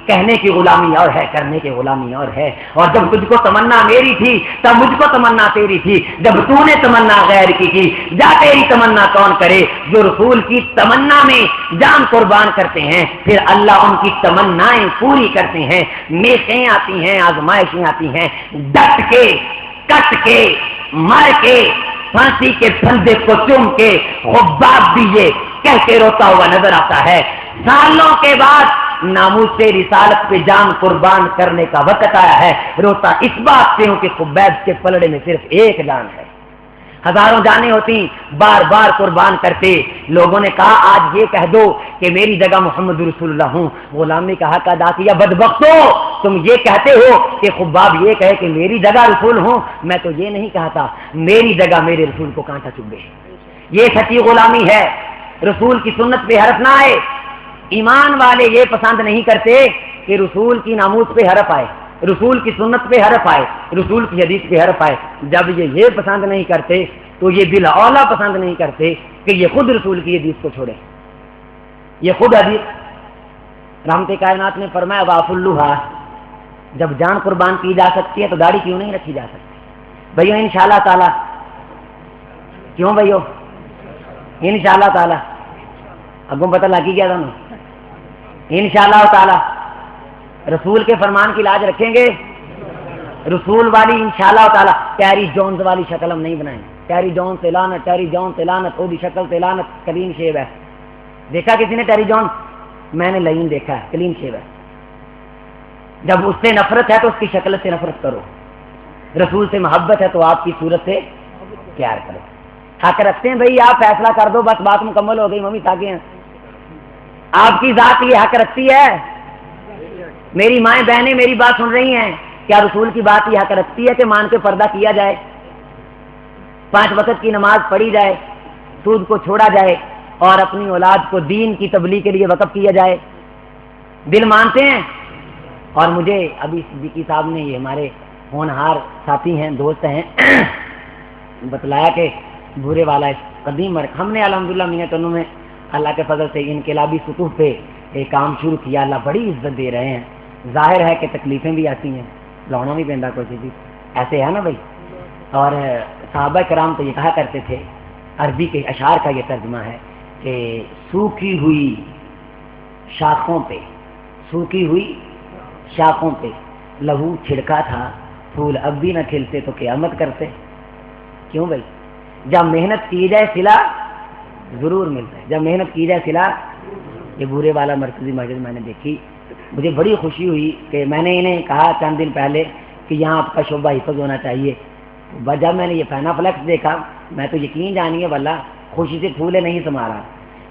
کہنے کی غلامی اور ہے، کرنے کی غلامی اور ہے، اور جب تجھ کو تمنا میری تھی تب مجھ کو تمنا تیری تھی، جب تو نے تمنا غیر کی تھی، جا تیری تمنا کون کرے؟ جو رسول کی تمنا میں جان قربان کرتے ہیں پھر اللہ ان کی تمنائیں پوری کرتے ہیں۔ میخیں آتی ہیں، آزمائشیں آتی ہیں، ڈٹ کے کٹ کے مر کے پھانسی کے پھندے کو چوم کے خباب بھی یہ کہہ کے روتا ہوا نظر آتا ہے، سالوں کے بعد ناموس رسالت پہ جان قربان کرنے کا وقت آیا ہے۔ روتا اس بات سے ہوں کہ خبیب کے پلڑے میں صرف ایک جان ہے، ہزاروں جانیں ہوتی بار بار قربان کرتے۔ لوگوں نے کہا آج یہ کہہ دو کہ میری جگہ محمد رسول اللہ ہوں، غلامی کا حق ادا کیا۔ بدبختو، تم یہ کہتے ہو کہ خباب یہ کہے کہ میری جگہ رسول ہوں، میں تو یہ نہیں کہتا میری جگہ میرے رسول کو کانٹا چبھے۔ یہ سچی غلامی ہے، رسول کی سنت پہ حرف نہ آئے۔ ایمان والے یہ پسند نہیں کرتے کہ رسول کی ناموس پہ حرف آئے، رسول کی سنت پہ حرف آئے، رسول کی حدیث پہ حرف آئے۔ جب یہ پسند نہیں کرتے تو یہ بالاولیٰ پسند نہیں کرتے کہ یہ خود رسول کی حدیث کو چھوڑے۔ یہ خود حدیث رحمت کائنات نے فرمایا واف اللہا، جب جان قربان کی جا سکتی ہے تو داڑھی کیوں نہیں رکھی جا سکتی؟ بھائیو انشاءاللہ تعالی، کیوں بھائیو انشاءاللہ تعالی، اگوں پتہ لگی گیا تھا انشاءاللہ تعالی رسول کے فرمان کی لاج رکھیں گے، رسول والی انشاءاللہ تعالی۔ ٹیری جونز والی شکل ہم نہیں بنائیں، ٹیری جونز سے لعنت، ٹیری جونز سے لعنت، وہ بھی شکل سے لعنت، کلین شیو ہے۔ دیکھا کسی نے ٹیری جونز؟ میں نے لعین دیکھا ہے، کلین شیو ہے۔ جب اس سے نفرت ہے تو اس کی شکل سے نفرت کرو، رسول سے محبت ہے تو آپ کی صورت سے پیار کرو۔ حق رکھتے ہیں بھائی، آپ فیصلہ کر دو، بس بات مکمل ہو گئی، ممی تاکہ آپ کی ذات یہ حق رکھتی ہے۔ میری مائیں بہنیں میری بات سن رہی ہیں، کیا رسول کی بات یہ حق رکھتی ہے کہ مان کے پردہ کیا جائے، 5 وقت کی نماز پڑھی جائے، سود کو چھوڑا جائے، اور اپنی اولاد کو دین کی تبلیغ کے لیے وقف کیا جائے؟ دل مانتے ہیں؟ اور مجھے ابھی صدیقی صاحب نے، یہ ہمارے ہونہار ساتھی ہیں، دوست ہیں، بتلایا کہ بورے والا قدیم مرک ہم نے الحمدللہ میاں تنو میں اللہ کے فضل سے انقلابی سطوح پہ ایک کام شروع کیا، اللہ بڑی عزت دے رہے ہیں۔ ظاہر ہے کہ تکلیفیں بھی آتی ہیں، لانا بھی پہنتا کوئی چیز، ایسے ہے نا بھائی۔ اور صحابہ کرام تو یہ کہا کرتے تھے، عربی کے اشعار کا یہ ترجمہ ہے کہ سوکھی ہوئی شاخوں پہ، سوکھی ہوئی شاخوں پہ لہو چھڑکا تھا، پھول اب بھی نہ کھلتے تو قیامت کرتے۔ کیوں بھائی؟ جب محنت کی جائے صلہ ضرور ملتا ہے، جب محنت کی جائے صلہ۔ یہ بورے والا مرکزی مسجد میں نے دیکھی، مجھے بڑی خوشی ہوئی کہ میں نے انہیں کہا چند دن پہلے کہ یہاں آپ کا شعبہ حفظ ہونا چاہیے۔ جب میں نے یہ پینا فلیکس دیکھا میں تو یقین جانیے واللہ خوشی سے پھولے نہیں سما رہا۔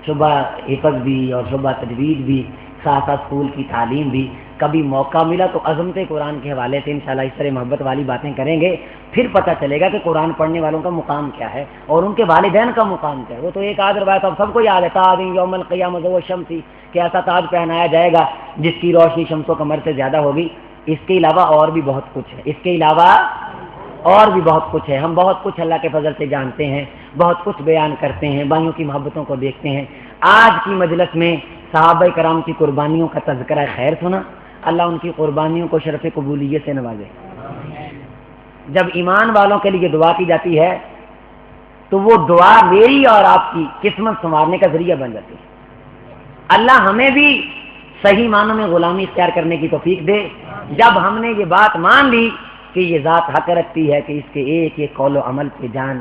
شعبہ حفظ بھی اور شعبہ تجوید بھی، ساتھ ساتھ اسکول کی تعلیم بھی۔ کبھی موقع ملا تو عظمت قرآن کے حوالے سے انشاءاللہ اس طرح محبت والی باتیں کریں گے، پھر پتہ چلے گا کہ قرآن پڑھنے والوں کا مقام کیا ہے اور ان کے والدین کا مقام کیا ہے۔ وہ تو ایک آدھ روایت اب سب کو یاد ہے، تاج یوم القیامہ و شمسی، کہ ایسا تاج پہنایا جائے گا جس کی روشنی شمس و قمر سے زیادہ ہوگی۔ اس کے علاوہ اور بھی بہت کچھ ہے، اس کے علاوہ اور بھی بہت کچھ ہے۔ ہم بہت کچھ اللہ کے فضل سے جانتے ہیں، بہت کچھ بیان کرتے ہیں، بھائیوں کی محبتوں کو دیکھتے ہیں۔ آج کی مجلس میں صحابہ کرام کی قربانیوں کا تذکرہ خیر سنا، اللہ ان کی قربانیوں کو شرف قبولیت سے نوازے۔ جب ایمان والوں کے لیے دعا کی جاتی ہے تو وہ دعا میری اور آپ کی قسمت سنوارنے کا ذریعہ بن جاتی ہے۔ اللہ ہمیں بھی صحیح معنوں میں غلامی اختیار کرنے کی توفیق دے۔ جب ہم نے یہ بات مان لی کہ یہ ذات حق رکھتی ہے کہ اس کے ایک ایک قول و عمل پہ جان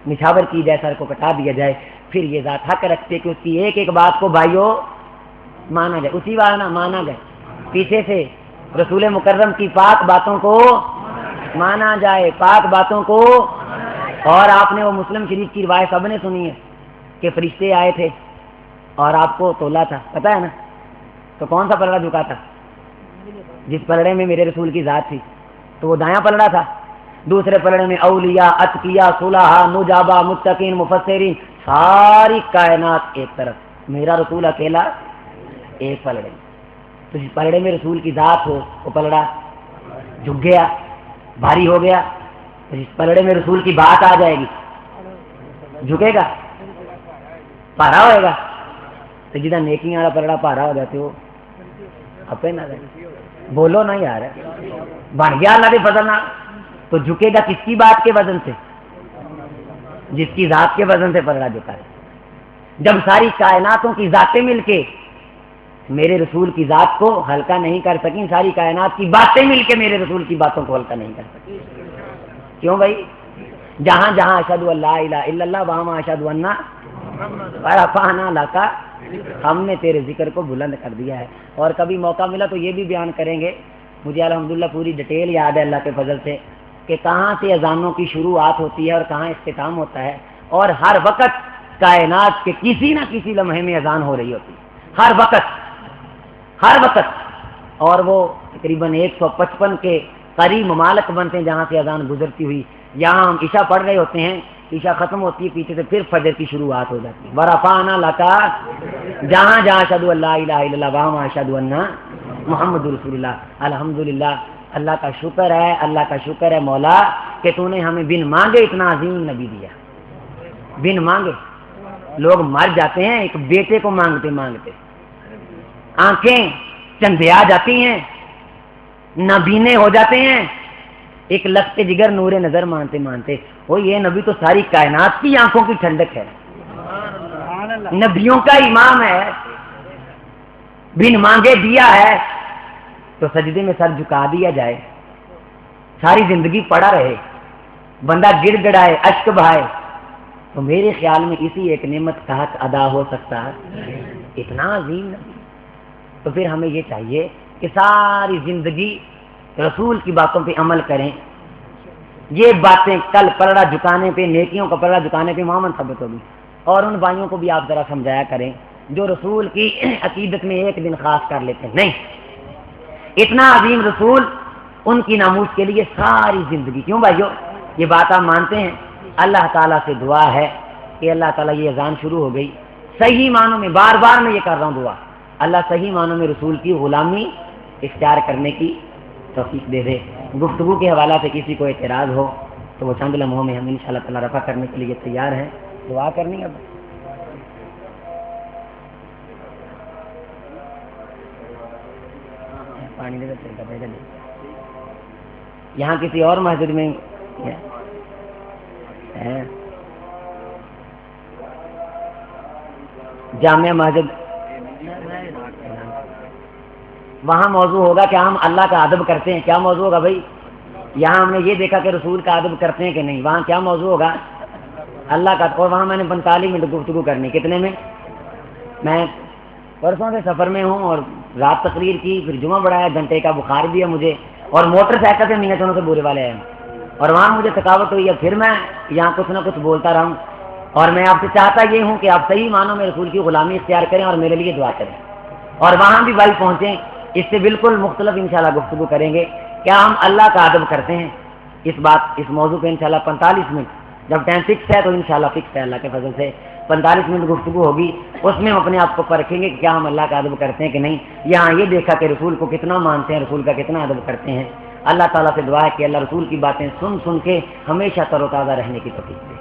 نچھاور کی جائے، سر کو کٹا دیا جائے، پھر یہ ذات حق رکھتی ہے کہ اس کی ایک ایک بات کو بھائیو مانا جائے، اسی بات نہ مانا جائے، پیچھے سے رسول مکرم کی پاک باتوں کو مانا جائے پاک باتوں کو. اور آپ نے وہ مسلم شریف کی روایت سب نے سنی ہے کہ فرشتے آئے تھے اور آپ کو تولا تھا, پتا ہے نا؟ تو کون سا پلڑا جھکا تھا؟ جس پلڑے میں میرے رسول کی ذات تھی تو وہ دایاں پلڑا تھا. دوسرے پلڑے میں اولیاء, اتقیاء, صلحاء, نجابا, متقین, مفسرین, ساری کائنات ایک طرف, میرا رسول اکیلا ایک پلڑے میں. تو جس پلڑے میں رسول کی ذات ہو وہ پلڑا جھک گیا, بھاری ہو گیا. تو جس پلڑے میں رسول کی بات آ جائے گی جھکے گا, پارا ہوئے گا. تو جدھر نیکیاں والا پلڑا پارا ہو جاتے ہو اپنے نہ بولو نا یار, بن گیا اللہ کے فضل نہ. تو جھکے گا کس کی بات کے وزن سے؟ جس کی ذات کے وزن سے پلڑا جھکا ہے. جب ساری کائناتوں کی ذاتیں مل کے میرے رسول کی ذات کو ہلکا نہیں کر سکیں, ساری کائنات کی باتیں مل کے میرے رسول کی باتوں کو ہلکا نہیں کر سکیں. کیوں بھائی؟ جہاں جہاں اشہد ان لا الہ الا اللہ وہاں اشہد ان ورفعنا لک, ہم نے تیرے ذکر کو بلند کر دیا ہے. اور کبھی موقع ملا تو یہ بھی بیان کریں گے. مجھے الحمدللہ پوری ڈیٹیل یاد ہے اللہ کے فضل سے کہ کہاں سے اذانوں کی شروعات ہوتی ہے اور کہاں اختتام ہوتا ہے. اور ہر وقت کائنات کے کسی نہ کسی لمحے میں اذان ہو رہی ہوتی ہے, ہر وقت. اور وہ تقریباً 155 کے قریب ممالک بنتے ہیں جہاں سے اذان گزرتی ہوئی. یہاں ہم عشاء پڑھ رہے ہوتے ہیں, عشاء ختم ہوتی ہے, پیچھے سے پھر فجر کی شروعات ہو جاتی ہے. ورفعنا لک, جہاں جہاں اشہد ان لا الہ الا اللہ وہاں اشہد ان محمد رسول اللہ. الحمدللہ, اللہ کا شکر ہے, اللہ کا شکر ہے مولا کہ تو نے ہمیں بن مانگے اتنا عظیم نبی دیا. بن مانگے لوگ مر جاتے ہیں ایک بیٹے کو مانگتے مانگتے, آنکھیں چندیا جاتی ہیں, نابینے ہو جاتے ہیں, ایک لخت جگر نور نظر مانتے مانتے. وہ یہ نبی تو ساری کائنات کی آنکھوں کی ٹھنڈک ہے, نبیوں کا امام ہے, بن مانگے دیا ہے. تو سجدے میں سر جھکا دیا جائے, ساری زندگی پڑا رہے, بندہ گڑ گڑائے, اشک بہائے, تو میرے خیال میں اسی ایک نعمت کا حق ادا ہو سکتا ہے. اتنا عظیم نبی. تو پھر ہمیں یہ چاہیے کہ ساری زندگی رسول کی باتوں پہ عمل کریں. یہ باتیں کل پلڑا جھکانے پہ, نیکیوں کا پلڑا جھکانے پہ معامن ثابت ہوگی. اور ان بھائیوں کو بھی آپ ذرا سمجھایا کریں جو رسول کی عقیدت میں ایک دن خاص کر لیتے ہیں. نہیں, اتنا عظیم رسول, ان کی ناموس کے لیے ساری زندگی. کیوں بھائیو؟ یہ بات آپ مانتے ہیں؟ اللہ تعالیٰ سے دعا ہے کہ اللہ تعالیٰ یہ اذان شروع ہو گئی, صحیح معنوں میں, بار بار میں یہ کر رہا ہوں دعا, اللہ صحیح معنوں میں رسول کی غلامی اختیار کرنے کی توفیق دے دے. گفتگو کے حوالہ سے کسی کو اعتراض ہو تو وہ چند لمحوں میں ہم انشاءاللہ تعالیٰ رفع کرنے کے لیے تیار ہیں. دعا کرنی اب پانی دے دیتے ہیں. یہاں کسی اور مسجد میں جامع مسجد, وہاں موضوع ہوگا کہ ہم اللہ کا ادب کرتے ہیں. کیا موضوع ہوگا بھائی؟ یہاں ہم نے یہ دیکھا کہ رسول کا ادب کرتے ہیں کہ نہیں, وہاں کیا موضوع ہوگا؟ اللہ کا. اور وہاں میں نے 45 منٹ گفتگو کرنی. کتنے میں؟ میں پرسوں سے سفر میں ہوں اور رات تقریر کی, پھر جمعہ بڑھایا, گھنٹے کا بخار بھی ہے مجھے, اور موٹر سائیکل سے منٹوں سے بورے والے ہیں, اور وہاں مجھے تھکاوٹ ہوئی ہے. پھر میں یہاں کچھ نہ کچھ بولتا رہا ہوں. اور میں آپ سے چاہتا یہ ہوں کہ آپ صحیح معنوں میں رسول کی غلامی اختیار کریں اور میرے لیے دعا کریں. اور وہاں بھی بھائی پہنچیں, اس سے بالکل مختلف انشاءاللہ گفتگو کریں گے. کیا ہم اللہ کا ادب کرتے ہیں؟ اس موضوع پہ انشاءاللہ 45 منٹ, جب ٹائم فکس ہے تو انشاءاللہ فکس ہے, اللہ کے فضل سے 45 منٹ گفتگو ہوگی. اس میں ہم اپنے آپ کو پرکھیں گے کہ کیا ہم اللہ کا ادب کرتے ہیں کہ نہیں. یہاں یہ دیکھا کہ رسول کو کتنا مانتے ہیں, رسول کا کتنا ادب کرتے ہیں. اللہ تعالیٰ سے دعا ہے کہ اللہ رسول کی باتیں سن سن کے ہمیشہ تر و تازہ رہنے کی توفیق دے.